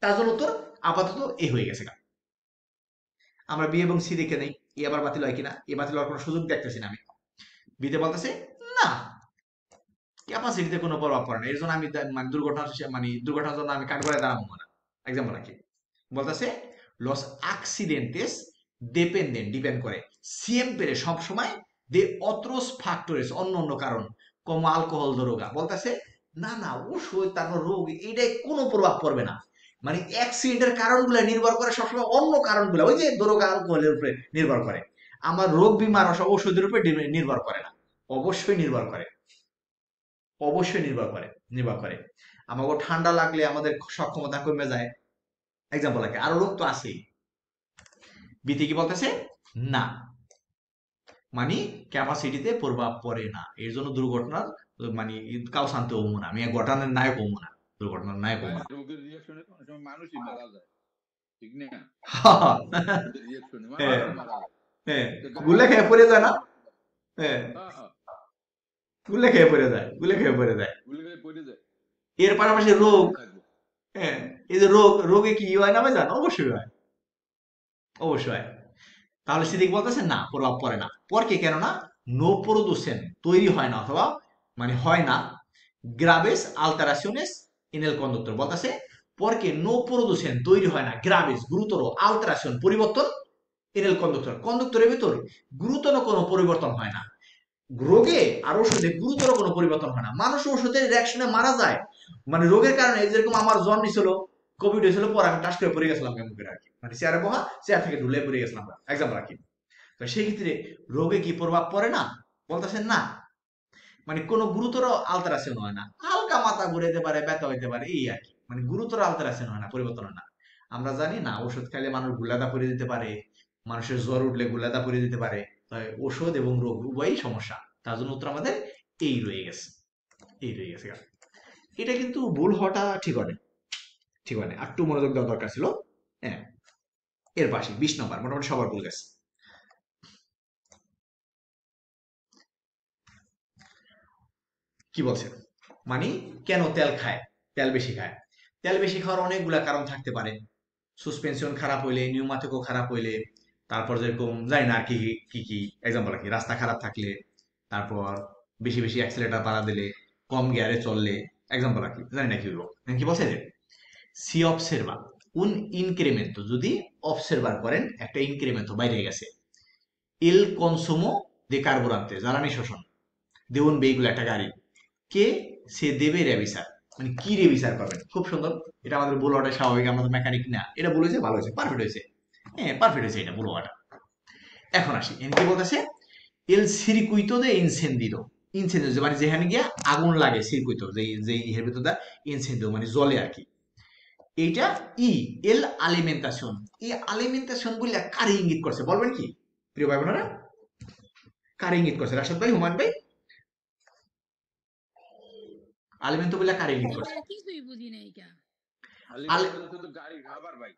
Speaker 1: তার জন্য উত্তর আপাতত এ হয়ে গেছে। আমরা বি এবং সি দেখে নেই এ আবার বাতিল হয় কিনা, এ বাতিল হওয়ার কোনো সুযোগ দেখতেছি না আমি। বিতে বলতেছে না ক্যাপাসিটিতে কোনো প্রভাব পড়ে না, এর জন্য আমি মানে দুর্ঘটনার জন্য আমি কাঠগড়ায় দাঁড়াবো না। এক্সাম্পল রাখি বলতেছে লস অ্যাক্সিডেন্টেস ডিপেন্ড করে সিএমপেরে সব সময় দে অত্রস ফ্যাক্টরেস অন্য কারণ কম অ্যালকোহল দ্রোগা বলতেছে না না ওষুধ তারপর রোগ এটাই কোনো প্রভাব পড়বে না, মানে অ্যাক্সিডেন্টের কারণগুলো নির্ভর করে সবসময় অন্য কারণগুলো ওই যে দ্রোগা অ্যালকোহলের উপরে নির্ভর করে, আমার রোগ বিমার ওষুধের উপরে নির্ভর করে না, অবশ্যই নির্ভর করে। অবশ্যই নির্ভর করে। আমাকে ঠান্ডা লাগলে আমাদের সক্ষমতা কমে যায়, এক্সাম্পল আছে, আরো রোগ তো আছেই। বিতে কি বলতেছে না, মানে ক্যাপাসিটিতে প্রভাব পড়ে না, এর জন্য দুর্ঘটনার মানে কাউ শান্তি হবো না, আমি ঘটনার নায়ক হবো না, দুর্ঘটনার নায়ক হবো
Speaker 4: ভাই
Speaker 1: না।
Speaker 4: রোগের রিয়াকশনে অনেক সময় মানুষই মারা যায়, ঠিক না? রোগের রিয়াকশনে
Speaker 1: হ্যাঁ
Speaker 4: মানুষই মারা যায়।
Speaker 1: হ্যাঁ,
Speaker 4: তো গাড়ি
Speaker 1: গুলে খেয়ে
Speaker 4: চালায়
Speaker 1: পড়ে যায় না,
Speaker 4: মানুষ মরতে পারে।
Speaker 1: হ্যাঁ,
Speaker 4: হ্যাঁ হ্যাঁ,
Speaker 1: গুলে খেয়ে পড়ে যায়।
Speaker 4: গুলি করে পড়ে যায়,
Speaker 1: এর পাশাপাশি
Speaker 4: মানুষ
Speaker 1: রোগ,
Speaker 4: বেঁচে থাকবে।
Speaker 1: হ্যাঁ, এই যে রোগে কি হয় না জানো? অবশ্যই হয়, অবশ্যই হয়। তাহলে সিদ্দিক বলতেছে না, প্রভাব পড়ে না। পরকে কেননা নো প্রোডুসেন, তৈরি হয় না, অথবা মানে হয় না গ্রাভেস আলতারাশনের ইন এল কন্ডাক্টর। বলতেছে পরকে নো প্রোডুসেন, তৈরি হয় না গ্রাভেস, গুরুতর, আলতারাশন, পরিবর্তন, ইন এল কন্ডাক্টর, কন্ডাক্টরের ভিতর গুরুতর কোনো পরিবর্তন হয় না। রোগে আর ওষুধে গুরুতর কোনো পরিবর্তন হয় না। মানুষ ওষুধের রিয়াকশনে মারা যায়, মানে রোগের কারণে। যেরকম আমার জ্বর নিছিল, কোভিড হয়েছিল, পরে আমি টাস করে পড়ে গেছিলাম মুখের আর কি, মানে চেয়ারে বহা, চেয়ার থেকে ঢুলে পড়ে গেছিলাম, এক্সাম্পল আর কি। তো সেই ক্ষেত্রে রোগে কি প্রভাব পড়ে না? বলতেছেন না, মানে কোনো গুরুতর আলতারাশন হয় না, হালকা মাথা ঘুরাইতে পারে, ব্যথা হইতে পারে, এই আর কি, মানে গুরুতর আলতারাশন হয় না, পরিবর্তন হয় না। আমরা জানি না ওষুধ খাইলে মানুষ গুলাদা পরে দিতে পারে, মানুষের জ্বর উঠলে গুলাদা পরে দিতে পারে। তাই ওষুধ এবং রোগ উভয়ই সমস্যা, তার জন্য উত্তর আমাদের এই রয়ে গেছে, এই রয়ে গেছে। এটা কিন্তু ভুল হওয়াটা ঠিক হয় না, ঠিক হয় না, একটু মনোযোগ দেওয়া দরকার ছিল। হ্যাঁ, এর পাশে 20 নম্বর মোটামুটি সবার ভুল গেছে। কি বলছে, মানে কেন তেল খায়, তেল বেশি খায়? তেল বেশি খাওয়ার অনেকগুলা কারণ থাকতে পারে। সাসপেনশন খারাপ হইলে, নিউমাটিকও খারাপ হইলে, তারপর যেরকম জানি না আর কি কি কি, এক্সাম্পল আর কি, রাস্তা খারাপ থাকলে, তারপর বেশি বেশি অ্যাক্সিলেটার বাড়া দিলে, কম গিয়ারে চললে, এক্সাম্পল আর কি, জানি না কি হইব। কি বলছে যে সি অবসেরভা উন ইনক্রিমেন্টো, যদি অবসেরভার করেন একটা ইনক্রিমেন্টো বাইরে গেছে, এল কনসুমো দে কার্বোরান্তে, জ্বালানি শোষণ, দেউন বেইগুলো একটা গাড়ি, কে সে দেবে রেভিসার, মানে কি রেভিসার পাবেন। খুব সুন্দর, এটা আমাদের ভুল হওয়াটা স্বাভাবিক, আমাদের মেকানিক না, এটা ভুল হয়েছে, ভালো হয়েছে, পারফেক্ট হয়েছে, হ্যাঁ পারফেক্ট হয়েছে এটা ভুল হওয়াটা। এখন আসি, এন কি বলতেছে, এল সিরকুইতো দে ইনসেন্দিদো, ইনসেন্দিদো মানে যেখানে গিয়া আগুন লাগে, সিরকুইতো যে যে ইহের ভিতর দা ইনসেন্দিদো মানে জলে আর কি। এইটা ই এল আলিমেন্টাশন, এই আলিমেন্টাশন বলে কারে ইঙ্গিত করছে বলবেন কি প্রিয় ভাই বোনেরা? কারে ইঙ্গিত করছে রাশেদ ভাই, হুমায়ুন ভাই? আলিমেন্টো বলে কারে ইঙ্গিত করছে?
Speaker 3: এটা কিছুই বুঝি নাই এটা।
Speaker 1: আলে-
Speaker 4: আলিমেন্ট তো গাড়ির খাবার ভাই,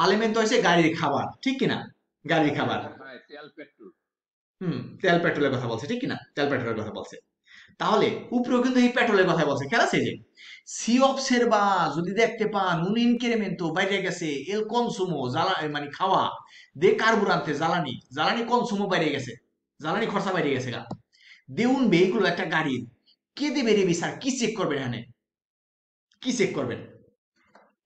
Speaker 1: আলিমেন্টো হচ্ছে গাড়ির খাবার, ঠিক কিনা? গাড়ির খাবার,
Speaker 4: যেটা খায় তেল পেট্রোল।
Speaker 1: তেল পেট্রোলের কথা বলছে, ঠিক কিনা? তেল পেট্রোলের কথা বলছে। তাহলে উপরেও কিন্তু এই পেট্রোলের কথা বলছে, খেয়াল আছে যে সি অবসেরভা, যদি দেখতে পান উন ইনক্রিমেন্টো বাইরে গেছে, এল কনসুমো জ্বালা মানে খাওয়া, দে কার্বুরান্তে জ্বালানি, জ্বালানি কনসুমো বাইরে গেছে, জ্বালানি খরচা বাইরে গেছে গা, দেউন ভেহিকুল একটা গাড়ির, কে দেবে রেবি স্যার, কি চেক করবেন এখানে, কি চেক করবেন?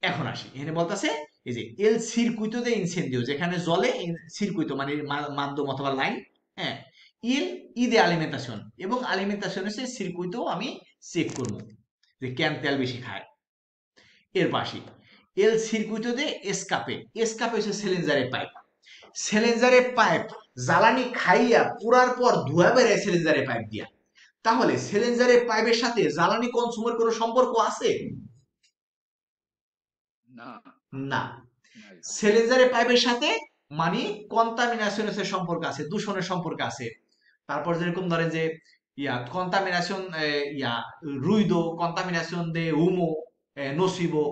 Speaker 1: এখন আসি, এখানে বলতেছে এই যে এল সিরকুইতো দে ইনসেন্ডিও, যেখানে জলে, সিরকুইতো মানে মাধ্যম অথবা লাইন, হ্যাঁ, ইল ইদে আলিমেন্টাশন, এবং আলিমেন্টাশনের সে সিরকুইতো আমি চেক করবো যে কেন তেল বেশি খায়। এর পাশে এল সিরকুইতো দে এসকাপে, এসকাপে হচ্ছে সিলিন্ডারের পাইপ, সিলিন্ডারের পাইপ জ্বালানি খাইয়া পুরার পর ধোয়া বেড়ায় সিলিন্ডারের পাইপ দিয়া। তাহলে সিলিন্ডারের পাইপের সাথে জ্বালানি কনসুমের কোনো সম্পর্ক আছে?
Speaker 4: না,
Speaker 1: না।
Speaker 4: নাই।
Speaker 1: সিলিন্ডারের পাইপের সাথে মানে কন্টামিনেশনের সম্পর্ক আছে, দূষণের সম্পর্ক আছে। তারপর যেরকম ধরেন যে কন্টামিনেশন, রুইদো, কন্টামিনেশন দে হুমো, নসিবো,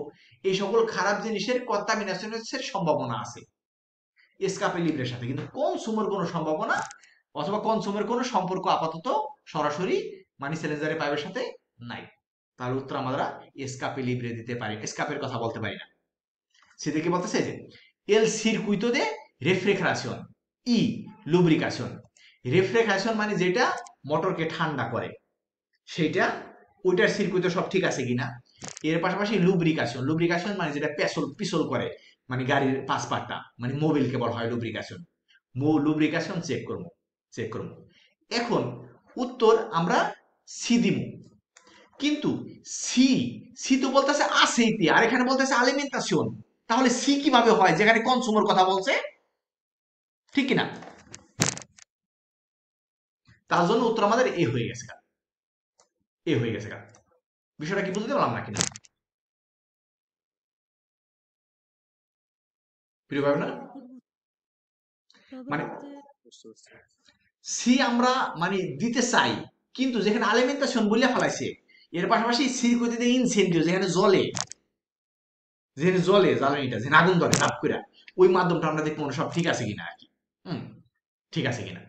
Speaker 1: এই সকল খারাপ জিনিসের কন্টামিনেশনের সম্ভাবনা আছে এসকাপে লিব্রের সাথে, কিন্তু কনসুমের কোনো সম্ভাবনা অথবা কনসুমের কোনো সম্পর্ক আপাতত সরাসরি মানে সিলিন্ডারের পাইপের সাথে নাই। তাহলে উত্তর আমরা এসকাপে লিব্রে দিতে পারি, এসকাপের কথা বলতে পারি না। সেটা কি বলতেছে যে এল সিরকুইতো দে রেফ্রিজারেশন, ই লুব্রিকেশন, রেফ্রিজারেশন মানে যেটা মোটরকে ঠান্ডা করে সেইটা, ওইটার সিরকুইতো সব ঠিক আছে কিনা। এর পাশাপাশি লুব্রিকেশন, লুব্রিকেশন মানে যেটা পিছল করে, মানে গাড়ির পাশপাটটা, মানে মোবিলকে বলা হয় লুব্রিকেশন, লুব্রিকেশন চেক করবো। এখন উত্তর আমরা সি দিব, কিন্তু সি, সি তো বলতেছে আসেইতে, আর এখানে বলতেছে আলিমেন্টাশন, তাহলে সি কিভাবে হয় যেখানে কনসুমার কথা বলছে, ঠিক কিনা? তার জন্য উত্তর আমাদের এ হয়ে গেছে। এ হয়ে গেছে গা। বিষয়টা কি বুঝতে পারলাম না কিনা প্রিয় ভাই না? মানে সি আমরা মানে দিতে চাই, কিন্তু যেখানে আলিমেন্টেশন বলে ফেলাইছে, এর পাশাপাশি সি কইতে দেয় ইনসেন্টিভ, যেখানে জ্বালানিটা যেখানে আগুন ধরে তাপ করে, ওই মাধ্যমটা আমরা দেখবো সব ঠিক আছে কিনা আর কি। ঠিক আছে কিনা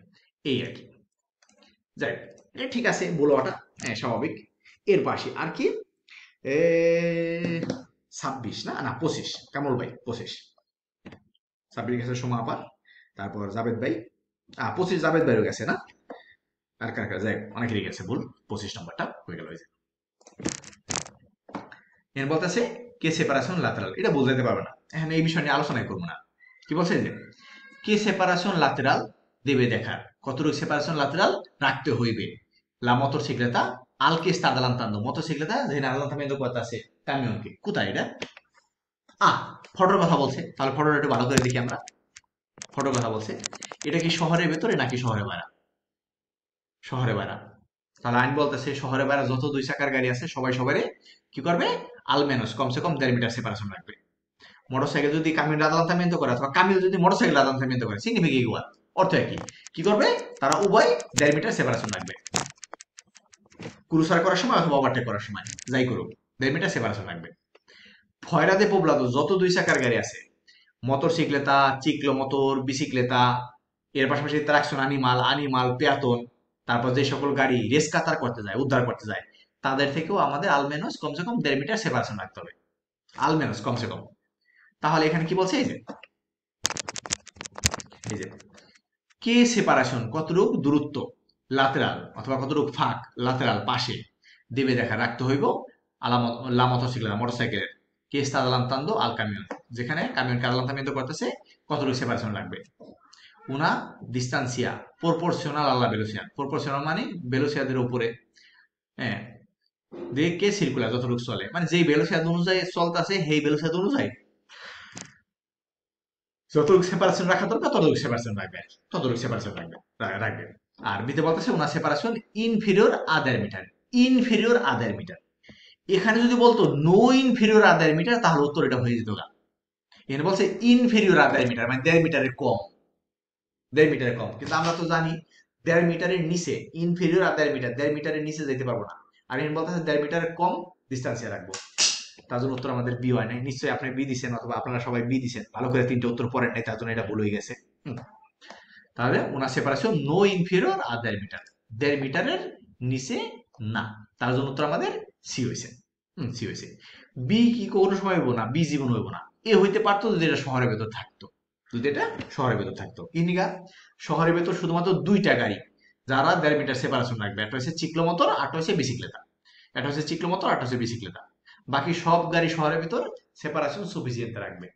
Speaker 1: এই আর কি। যাই হোক, এটা ঠিক আছে বলাটা, হ্যাঁ স্বাভাবিক। এর পাশে আর কি 26 না 25, কামরুল ভাই 25, 26 গেছে সোমা আপার, তারপর জাবেদ ভাই 25 জাবেদ ভাইও গেছে না, আর কার কার, যাই হোক, অনেকেরই গেছে ভুল, 25 নম্বরটা হয়ে গেল। এর বলতেছে কে সেপারেশন ল্যাটেরাল, এটা বুঝাইতে পারবে না, এখন এই বিষয় নিয়ে আলোচনাই করবো না। কি বলছে যে কে সেপারেশন ল্যাটেরাল দেবে দেখার, কতটুকু সেপারেশন ল্যাটেরাল রাখতে হইবে লা মোটরসাইকেলতা al que está adelantando, মোটরসাইকেলতা যেখানে adelantamiento করতেছে কামিয়নকে, কোথায় এটা? ফটোর কথা বলছে, তাহলে ফটোটা একটু ভালো করে দেখি আমরা। ফটোর কথা বলছে, এটা কি শহরের ভেতরে নাকি শহরে বাইরে? শহরে বাইরে। তাহলে আইন বলতেছে শহরে বাইরে যত 2 চাকার গাড়ি আছে সবাই সবারে কি করবে, আলমেনস কমসে কম 1.5 মিটার সেপারেশন রাখবে। মোটরসাইকেল যদি কামিল adelantamiento করে অথবা কামিল যদি মোটরসাইকেল adelantamiento করে, সিগনিফিকা ইকুয়াল, অর্থ একই। কি করবে, তারা উভয় 1.5 মিটার সেপারেশন রাখবে, ক্রুসার করার সময় অথবা ওভারটেক করার সময়, যাই করুক 1.5 মিটার সেপারেশন রাখবে। ফয়রাদে পোবলাদো যত 2 চাকার গাড়ি আছে, মোটরসাইকেলেতা, চিক্লো মোটর, বিসিক্লেতা, এর পাশাপাশি ট্রাকশন আনিমাল পেয়াতন, তারপর যে সকল গাড়ি রেস্কাতার করতে যায়, উদ্ধার করতে যায়, তাদের থেকেও আমাদের আলমেনস কমসে কম 1.5 মিটার সেপারেশন রাখতে হবে, আলমেনস কমসে কম। তাহলে এখানে কি বলছে, এই যে কে সেপারেশন কতটুক দূরত্ব লাতেরাল অথবা কতটুক ফাঁক লাতেরাল পাশে দেবে দেখা রাখতে হইব লা মোটরসাইকেলের কে está adelantando al camión, যেখানে কামিয়নকে adelantamiento করতেছে কতটুকু সেপারেশন লাগবে। una distancia proporcional a la velocidad, proporcional মানে ভেলোসিটির উপরে, হ্যাঁ, দিয়ে কে সার্কুলার যতটুকু চলে, মানে যেই ভেলোসিটি অনুযায়ী চলতেছে সেই ভেলোসিটি অনুযায়ী যতটুকু সেপারেশন রাখা দরকার ততটুকু সেপারেশন রাখবে। আর বিতে বলতেছে ওনার সেপারেশন ইনফিরিয়র আদার মিটার। এখানে যদি বলতো নো ইনফিরিয়র আদার মিটার, তাহলে উত্তর এটা হয়ে যেত। এখানে বলছে ইনফিরিয়র আদার মিটার, মানে 1.5 মিটারের কম, 1.5 মিটারের কম। কিন্তু আমরা তো জানি 1.5 মিটারের নিচে, ইনফিরিয়র আদার মিটার 1.5 মিটারের নিচে যেতে পারবো না। আর এখানে বলতেছে 1.5 মিটারের কম ডিস্টেন্সে রাখবো, তার জন্য উত্তর আমাদের বি হয় নাই। নিশ্চয়ই আপনি বি দিচ্ছেন অথবা আপনারা সবাই বি দিচ্ছেন, ভালো করে 3টে উত্তর পড়েন নাই, তার জন্য এটা ভুল হয়ে গেছে। তাহলে ওনার সেপারেশন নো ইনফিরিয়র আর 1.5 মিটার, 1.5 মিটারের নিচে না, তার জন্য উত্তর আমাদের সি হয়েছে। সি হয়েছে। বি কি কোনো সময় হইব না, বি জীবন হইব না। এ হইতে পারতো যদি এটা শহরের ভেতর থাকতো, ইন্ডিকা শহরের ভেতর শুধুমাত্র 2টা গাড়ি যারা 1.5 মিটার সেপারেশন রাখবে, একটা হচ্ছে চিক্লো মোটর, আরটা হচ্ছে বিসিক্লেতা। বাকি সব গাড়ি শহরের ভিতর সেপারেশন সুফিসিয়েন্ট রাখবে,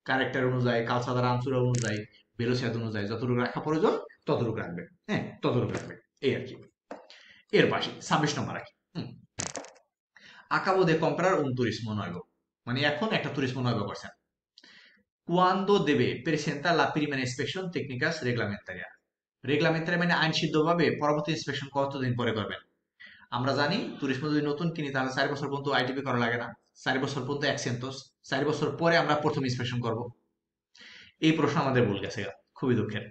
Speaker 1: ক্যারেক্টার অনুযায়ী, কালচারাল আনসুর অনুযায়ী, ভেলোসিটি অনুযায়ী যতটুকু রাখা প্রয়োজন ততটুকু রাখবে, হ্যাঁ ততটুকু রাখবে, এই আর কি। এর পাশে 26 নম্বর রাখি, acabo de comprar un turismo nuevo, মানে এখন একটা turismo nuevo করছেন। cuando debe presentar la primera inspección técnicas reglamentaria মানে আইনসিদ্ধভাবে পরবর্তী ইন্সপেকশন কতদিন পরে করবেন? আমরা জানি তুরিসমো যদি নতুন কিনি তাহলে 4 বছর পর্যন্ত আইটিপি করা লাগে না, 4 বছর পর্যন্ত এক্সেন্টোস, 4 বছর পরে আমরা প্রথম ইন্সপেকশন করব। এই প্রশ্ন আমাদের ভুল গেছে, খুবই দুঃখের।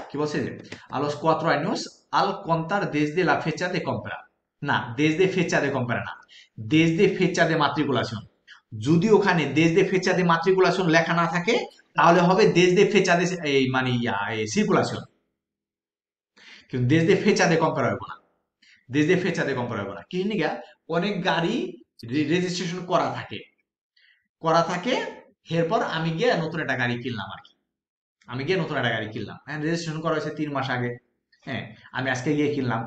Speaker 1: কি বলছে যে a los 4 años al contar desde la fecha de compra, না desde fecha de compra না, desde fecha de matriculación। যদি ওখানে desde fecha de matriculación লেখা না থাকে তাহলে হবে desde fecha de এই মানে circulación, কিন্তু desde fecha de compra হবে না, desde fecha de compra হবে না। কি নিগা অনেক গাড়ি রেজিস্ট্রেশন করা থাকে, এরপর আমি গিয়ে নতুন একটা গাড়ি কিনলাম আর কি, হ্যাঁ রেজিস্ট্রেশন করা হয়েছে 3 মাস আগে, হ্যাঁ আমি আজকে গিয়ে কিনলাম,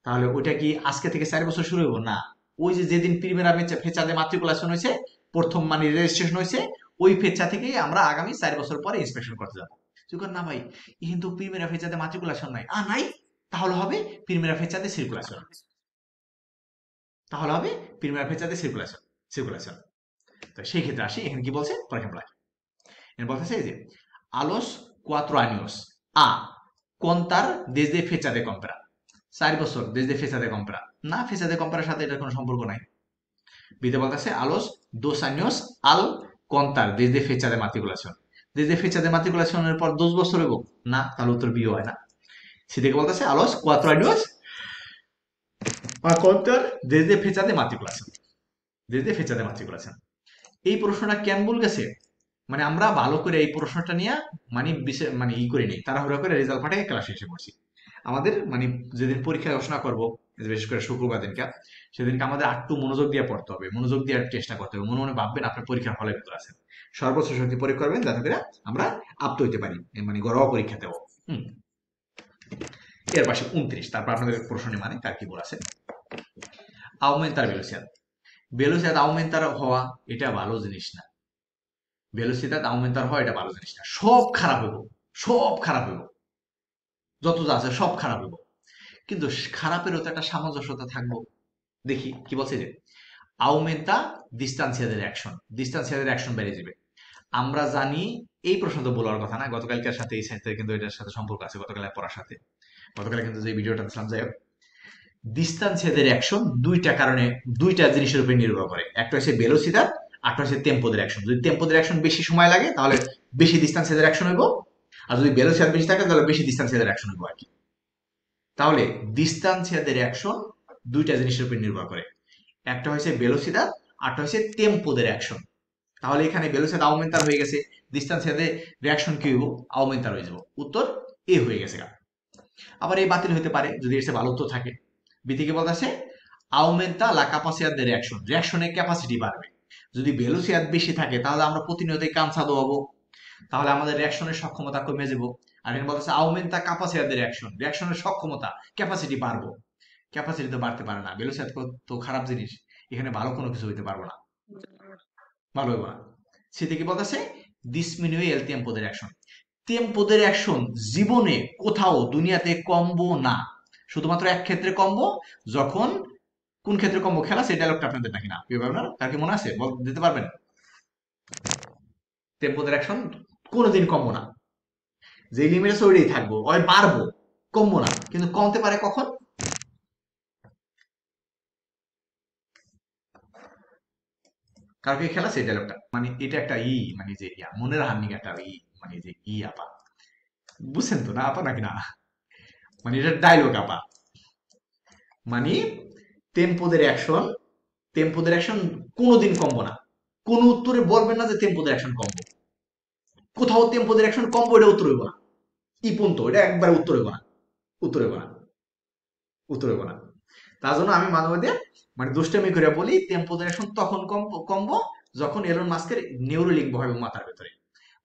Speaker 1: তাহলে ওইটা কি আজকে থেকে 4 বছর শুরু হইব? না, ওই যে যেদিন প্রিমিয়ার ফেচা দিয়ে মাট্রিকুলেশন হয়েছে, প্রথম মানে রেজিস্ট্রেশন হয়েছে, ওই ফেচা থেকেই আমরা আগামী 4 বছর পরে ইন্সপেকশন করতে যাবো। না ভাই কিন্তু প্রিমিয়ার ফেচাতে মাট্রিকুলেশন নাই, নাই তাহলে হবে প্রিমিয়ার ফেচাতে সার্কুলেশন, তো সেই ক্ষেত্রে আসি। এখানে কি বলছে, ফর এক্সাম্পল এখানে বলতেছে যে a los 4 años a contar desde fecha de compra, 4 বছর desde fecha de compra না fecha de comprar সাথে এটার কোনো সম্পর্ক নাই বিতে বলতেছে a los 2 años al contar desde fecha de matriculación desde fecha de matriculación এর পর 2 বছর হইব না তাহলে উত্তর বি হয় না সি থেকে বলতেছে a los 4 años a contar desde fecha de matriculación desde fecha de matriculación এই প্রশ্নটা কেন ভুল গেছে মানে আমরা ভালো করে এই প্রশ্নটা নিয়ে মানে মানে ই করে নেই তাড়াহুড়া করে রেজাল্ট পাঠিয়ে ক্লাস শেষে করছি আমাদের মানে যেদিন পরীক্ষা ঘোষণা করবো বিশেষ করে শুক্রবার দিনকে সেদিনকে আমাদের একটু মনোযোগ দিয়ে পড়তে হবে মনোযোগ দেওয়ার চেষ্টা করতে হবে মনে মনে ভাববেন আপনার পরীক্ষার হলের ভিতরে আছেন সর্বোচ্চ শক্তি প্রয়োগ করবেন যাতে করে আমরা আপ্ত হইতে পারি মানে ঘরোয়া পরীক্ষা দেবো এর পাশে 29 তারপর আপনাদের প্রশ্ন মানে কার কি বল আছে aumentar velocidad velocidad aumentar হওয়া এটা ভালো জিনিস না velocidad aumentar হওয়া এটা ভালো জিনিস না সব খারাপ হইব সব খারাপ হইব যত যা আছে সব খারাপ হইব কিন্তু খারাপেরও তো একটা সামঞ্জস্যতা থাকবো দেখি কি বলছে যে aumenta distancia de reacción distancia de reacción বেড়ে যাবে আমরা জানি এই প্রশ্ন তো বলার কথা না গতকালকার সাথে এই সাইন্সের কিন্তু এটার সাথে সম্পর্ক আছে গতকালের পড়ার সাথে গতকালে কিন্তু যে ভিডিওটা দিলাম যাই হোক distancia de reacción দুইটা কারণে দুইটা জিনিসের উপর নির্ভর করে একটা হচ্ছে velocidad আরটা হচ্ছে tempo de reacción যদি tempo de reacción বেশি সময় লাগে তাহলে বেশি distancia de reacción হইব আর যদি velocidad বেশি থাকে তাহলে বেশি distancia de reacción হইব আর কি তাহলে distancia de reacción দুইটা জিনিসের উপর নির্ভর করে একটা হচ্ছে velocidad আরটা হচ্ছে tempo de reacción তাহলে এখানে velocidad aumentar হয়ে গেছে distancia de reacción কি হইব aumentar হয়ে যাব উত্তর এ হয়ে গেছে আবার এই বাতিল হতে পারে যদি এর ভালো উত্তর থাকে বি থেকে বলতেছে aumenta la capacidad de reacción রিঅ্যাকশনের ক্যাপাসিটি বাড়বে যদি velocidad বেশি থাকে তাহলে আমরা প্রতিনিয়তই cansado হব তাহলে আমাদের রিঅ্যাকশনের সক্ষমতা কমে যাব আর এখানে বলতেছে aumenta capacidad de reacción রিঅ্যাকশনের সক্ষমতা ক্যাপাসিটি বাড়বো ক্যাপাসিটি তো বাড়তে পারে না velocidad তো খারাপ জিনিস এখানে ভালো কোনো কিছু হইতে পারবো না ভালো হইব না সে থেকে বলতেছে disminuye el tiempo de reacción tempo de reacción জীবনে কোথাও দুনিয়াতে কমবো না শুধুমাত্র এক ক্ষেত্রে কমবো যখন কোন ক্ষেত্রে কমবো খেলা সেই ডায়লগটা আপনাদের নাকি না কেউ না তার কি মনে আছে দিতে পারবেন tempo de reacción কোনোদিন কমবো না যে লিমিট আছে ওইটাই থাকবো ওই বাড়বো কমবো না কিন্তু কমতে পারে কখন কারণ কি খেলা সেই ডায়লগটা মানে এটা একটা মানে যে মনে রাখার নিকে একটা মানে যে আপা বুঝছেন তো না আপা নাকি না মানে এটা ডায়লগ আপা মানে টেম্পো de reaction কোনোদিন কমবো না কোন উত্তরে বলবেন না যে টেম্পো de reaction কমবো কোথাও টেম্পো de reaction কমবো এটা উত্তর হইব না ই পর্যন্ত এটা একবার উত্তর হইব না উত্তর হইব না উত্তর হইব না তার জন্য আমি মাঝে মাঝে মানে দুষ্টামি করে বলি টেম্পো de reaction তখন কমবো যখন এলন মাস্কের নিউরোলিঙ্ক বসাবে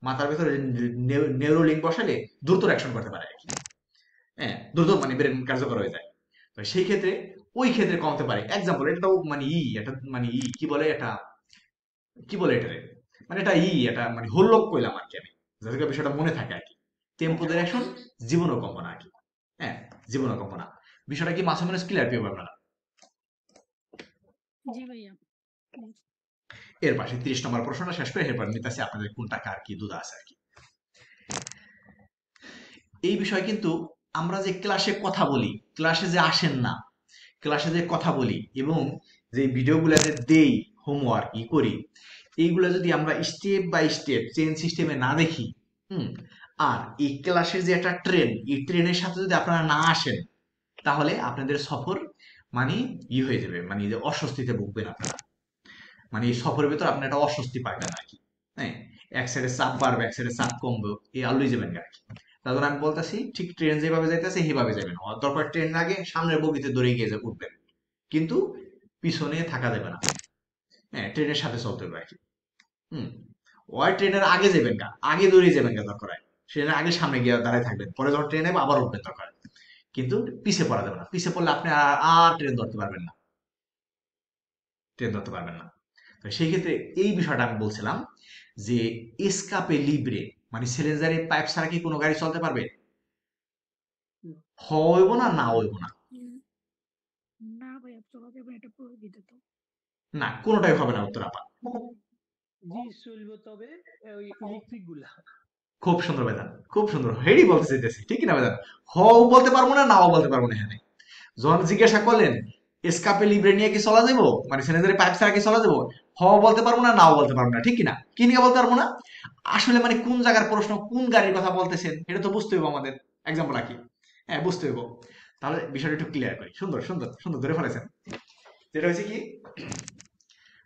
Speaker 1: মাথার ভেতরে নিউরোলিঙ্ক বসালে দ্রুত রিঅ্যাকশন করতে পারে আর কি হ্যাঁ দ্রুত মানে ব্রেন কার্যকর হয়ে যায় তো সেই ক্ষেত্রে ওই ক্ষেত্রে কমতে পারে এক্সাম্পল এটা মানে এটা মানে কি বলে এটা কি বলে এটারে মানে এটা এটা মানে হল্লোক কইলাম আর কি আমি যাতে করে বিষয়টা মনে থাকে আর কি টেম্পো de reaction জীবনও কমবো না আর কি হ্যাঁ জীবনও কমবো না বিষয়টা কি মাসে মাস ক্লিয়ার পেয়ে আপনারা
Speaker 3: জি ভাইয়া
Speaker 1: এর পাশে 30 নম্বর প্রশ্নটা শেষ করে এরপর নিতেছি আপনাদের কোনটা কার কি দুধ আছে আর কি এই বিষয় কিন্তু আমরা যে ক্লাসে কথা বলি ক্লাসে যে আসেন না ক্লাসে যে কথা বলি এবং যে ভিডিওগুলো যে দেই হোমওয়ার্ক করি এইগুলো যদি আমরা স্টেপ বাই স্টেপ চেন সিস্টেমে না দেখি আর এই ক্লাসের যে একটা ট্রেন এই ট্রেনের সাথে যদি আপনারা না আসেন তাহলে আপনাদের সফর মানে হয়ে যাবে মানে যে অস্বস্তিতে ভুগবেন আপনারা মানে এই সফরের ভিতর আপনি একটা অস্বস্তি পাইবেন আর কি হ্যাঁ এক সাইডে চাপ বাড়বে এক সাইডে চাপ কমবে এই আলোই যাবেন আর কি তার জন্য আমি বলতেছি ঠিক ট্রেন যেভাবে যাইতেছে সেভাবে যাবেন দরকার ট্রেন আগে সামনের বগিতে দৌড়ে গিয়ে উঠবেন কিন্তু পিছনে থাকা যাবে না হ্যাঁ ট্রেনের সাথে চলতে হবে আর কি ওই ট্রেনের আগে যাবেন গা আগে দৌড়ে যাবেন গা দরকার ট্রেনের আগে সামনে গিয়ে দাঁড়ায় থাকবেন পরে যখন ট্রেনে আবার উঠবেন দরকার কিন্তু পিছিয়ে পড়া যাবে না পিছিয়ে পড়লে আপনি আর ট্রেন ধরতে পারবেন না ট্রেন ধরতে পারবেন না তো সেই ক্ষেত্রে এই বিষয়টা আমি বলছিলাম যে এসকাপে লিব্রে মানে সিলিন্ডারের পাইপ ছাড়া কি কোনো গাড়ি চলতে পারবে হইব না না হইব না
Speaker 3: না ভাইয়া চলা যাবে এটা প্রয়োজিত তো
Speaker 1: না কোনোটাই হবে না উত্তর আপা
Speaker 5: জি চলবে তবে ওই ইলেকট্রিক গুলা
Speaker 1: খুব সুন্দর বেদান খুব সুন্দর হেডি বলতে চাইতেছি ঠিক না বেদান হও বলতে পারবো না নাও বলতে পারবো না এখানে যখন জিজ্ঞাসা করলেন এসকাপে লিব্রে নিয়ে কি চলা যাবো, মানে সিলিন্ডারের পাইপ ছাড়া কি চলা যাবো, হ বলতে পারবো না, নাও বলতে পারবো না, ঠিক কিনা? কি নিয়ে বলতে পারবো না? আসলে মানে কোন জায়গার প্রশ্ন, কোন গাড়ির কথা বলতেছেন, এটা তো বুঝতে হইব আমাদের। এক্সাম্পল রাখি, হ্যাঁ বুঝতে হইব। তাহলে বিষয়টা একটু ক্লিয়ার করি। সুন্দর সুন্দর সুন্দর ধরে ফেলেছেন। যেটা হচ্ছে কি,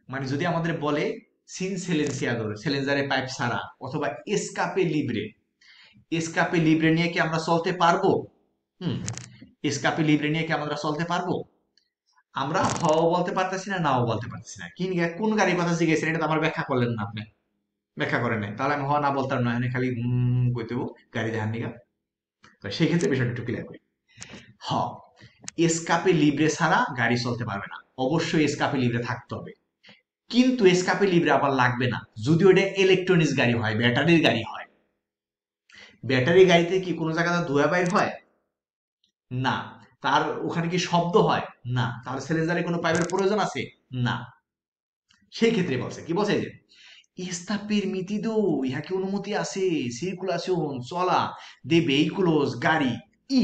Speaker 1: মানে যদি আমাদের বলে সিন সেলেন্সিয়াদোর, সেলেন্সারের পাইপ ছাড়া, অথবা এসকাপে লিব্রে, এসকাপে লিব্রে নিয়ে কি আমরা চলতে পারবো? হুম, এসকাপে লিব্রে নিয়ে কি আমরা চলতে পারবো? আমরা হও বলতে পারতেছি না, নাও বলতে পারতেছি না। কি নিয়ে, কোন গাড়ির কথা জিজ্ঞেসেন, এটা তো আমার ব্যাখ্যা করলেন না আপনি, ব্যাখ্যা করেন নাই। তাহলে আমি হ না বলতাম না, এখানে খালি কইতে হবো গাড়ি দেখান নিগা। তো সেই ক্ষেত্রে বিষয়টা একটু ক্লিয়ার করি। হ, এসকাপে লিব্রে ছাড়া গাড়ি চলতে পারবে না, অবশ্যই এসকাপে লিব্রে থাকতে হবে। কিন্তু এসকাপে লিব্রে আবার লাগবে না যদি ওটা ইলেকট্রনিক্স গাড়ি হয়, ব্যাটারির গাড়ি হয়। ব্যাটারি গাড়িতে কি কোনো জায়গাতে ধোঁয়া বাইর হয়? না। তার ওখানে কি শব্দ হয়? না। তাহলে সিলিন্ডারে কোনো পাইপের প্রয়োজন আছে? না। সেই ক্ষেত্রে বলছে কি, বলছে যে está permitido, ইহা কি অনুমতি আছে, সার্কুলেশন চলা de vehículos গাড়ি ই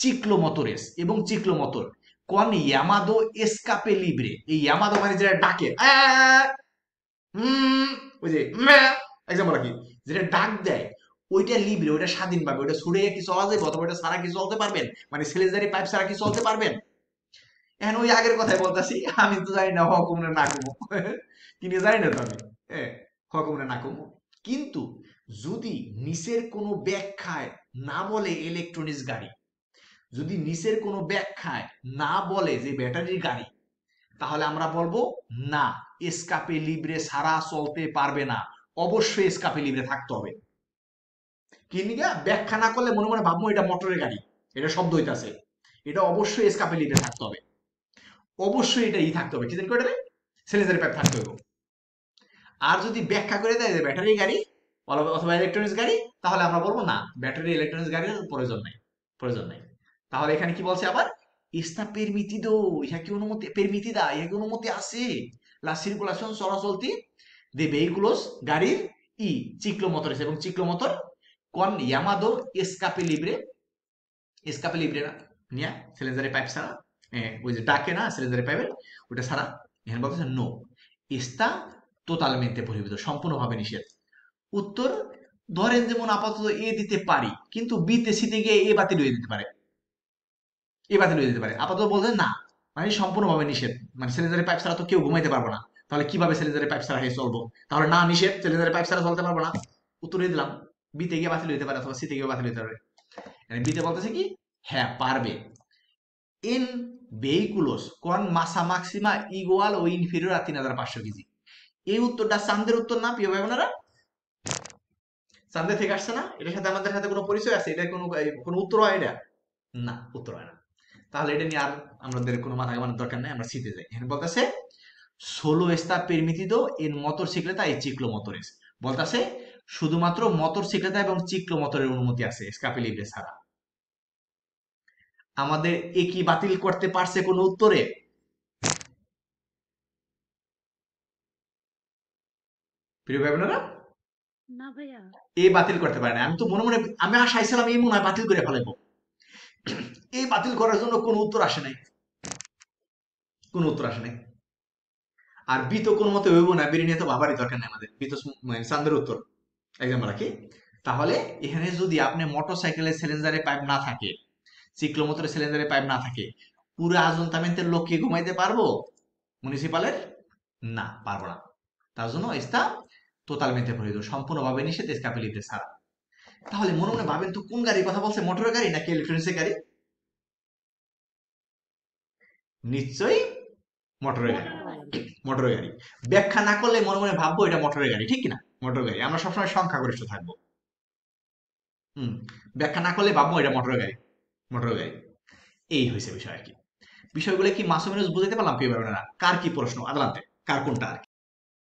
Speaker 1: চিক্লোমোটরেস এবং চিক্লোমোটর con llamado escape libre। এই llamado মানে যেটা ডাকে, ওই যে এক্সাম্পল কি, যেটা ডাক দেয়, ওইটা লিব্রে, ওইটা স্বাধীনভাবে, ওইটা ছুড়ে কি চলা যাবে, অথবা ওইটা ছাড়া কি চলতে পারবেন, মানে সিলিন্ডারি পাইপ ছাড়া কি চলতে পারবেন? এখন ওই আগের কথাই বলতেছি, আমি তো জানি না হকুম না না কমো, কিনে জানি না তো আমি, হকুম না না কমো। কিন্তু যদি নিচের কোনো ব্যাখ্যায় না বলে ইলেকট্রনিক্স গাড়ি, যদি নিচের কোনো ব্যাখ্যায় না বলে যে ব্যাটারির গাড়ি, তাহলে আমরা বলবো না, এসকাপে লিব্রে ছাড়া চলতে পারবে না, অবশ্যই এসকাপে লিব্রে থাকতে হবে। কি নিগা, ব্যাখ্যা না করলে মনে মনে ভাববো এটা মোটরের গাড়ি, এটা শব্দ হইতাছে, এটা অবশ্যই এসকাপে লিব্রে থাকতে হবে, অবশ্যই এটা থাকতে হবে, কি জানি করে সিলিন্ডারের পাইপ থাকতে হবে। আর যদি ব্যাখ্যা করে দেয় যে ব্যাটারি গাড়ি অথবা ইলেকট্রনিক্স গাড়ি, তাহলে আমরা বলবো না, ব্যাটারি ইলেকট্রনিক্স গাড়ির প্রয়োজন নাই, প্রয়োজন নাই। তাহলে এখানে কি বলছে আবার, está permitido, ইহা কি অনুমতি, permitida, ইহা কি অনুমতি আছে, la circulación চলাচলতি de vehículos গাড়ির ই চিক্লোমোটরস এবং চিক্লোমোটর con llamado escape libre, escape libre না নিয়া সিলিন্ডারের পাইপ ছাড়া, ওই যে ডাকে না সিলিন্ডারের পাইপের, ওটা ছাড়া। এখানে বলতেছে নো, está totalmente prohibido, সম্পূর্ণভাবে নিষেধ। উত্তর, ধরেন যেমন আপাতত এ দিতে পারি, কিন্তু বি তে সিতে গিয়ে এ বাতিল হয়ে দিতে পারে, এ বাতিল হয়ে যেতে পারে। আপাতত বলছেন না, মানে সম্পূর্ণভাবে নিষেধ, মানে সিলিন্ডারের পাইপ ছাড়া তো কেউ ঘুমাইতে পারবো না, তাহলে কিভাবে সিলিন্ডারের পাইপ ছাড়া চলবো? তাহলে না, নিষেধ, সিলিন্ডারের পাইপ ছাড়া চলতে পারবো না। উত্তর দিয়ে দিলাম, বিতে গিয়ে বাতিল হইতে পারে অথবা সিতে গিয়ে বাতিল হইতে পারে। বিতে বলতেছে কি, হ্যাঁ পারবে, এন ভেহিকুলোস কোন মাসা মাক্সিমা ইগুয়াল ও ইনফিরিয়র 3500 কেজি। এই উত্তরটা চান্দের উত্তর না প্রিয় ভাই বোনেরা? চান্দে থেকে আসছে না? এটার সাথে আমাদের সাথে কোনো পরিচয় আছে? এটা কোনো উত্তর হয় এটা? না, উত্তর হয় না। তাহলে এটা নিয়ে আর আমাদের কোনো মাথা ঘামানোর দরকার নেই, আমরা শীতে যাই। এখানে বলতেছে solo está permitido en motocicleta y ciclomotores, বলতেছে শুধুমাত্র মোটরসাইকেল এবং চিক্লোমোটরের অনুমতি আছে, এসকাপে লিব্রে ছাড়া। আমাদের এ কি বাতিল করতে পারছে কোন উত্তরে? প্রিয় ভাই বোনেরা,
Speaker 3: না ভাইয়া,
Speaker 1: এ বাতিল করতে পারে না। আমি তো মনে মনে আমি আশাইছিলাম এই মনে হয় বাতিল করে ফেলাইবো, এই বাতিল করার জন্য কোনো উত্তর আসে নাই, কোনো উত্তর আসে নাই। আর বি তো কোন মতে হইব না, বেরিয়ে নিয়ে তো ভাবারই দরকার নেই আমাদের, বি তো চান্দের উত্তর এক্সাম্পল রাখি। তাহলে এখানে যদি আপনি মোটরসাইকেলের সিলিন্ডারে পাইপ না থাকে, চিক্লোমোটরের সিলিন্ডারে পাইপ না থাকে, পুরো আজন্তামেন্টের লোক কি ঘুমাইতে পারবো মিউনিসিপালের? না, পারবো না। তার জন্য এস্তা তোতালমেন্টে প্রয়োগ, সম্পূর্ণভাবে নিষেধ, এসকাপে লিব্রে ছাড়া। তাহলে মনে মনে ভাবেন তো কোন গাড়ির কথা বলছে, মোটরের গাড়ি নাকি ইলেকট্রনিক্সের গাড়ি? নিশ্চয়ই মোটরের গাড়ি, মোটরের গাড়ি। ব্যাখ্যা না করলে মনে মনে ভাববো এটা মোটরের গাড়ি, ঠিক কিনা? মোটর গাড়ি, আমরা সবসময় সংখ্যাগরিষ্ঠ থাকবো। ব্যাখ্যা না করলে ভাববো এটা মোটরের গাড়ি, মোটরের গাড়ি। এই হয়েছে বিষয় আর কি। বিষয়গুলো কি মাসুম বুঝাইতে পারলাম? কি ব্যাপার, কার কি প্রশ্ন আদালতে, কার কোনটা আর কি।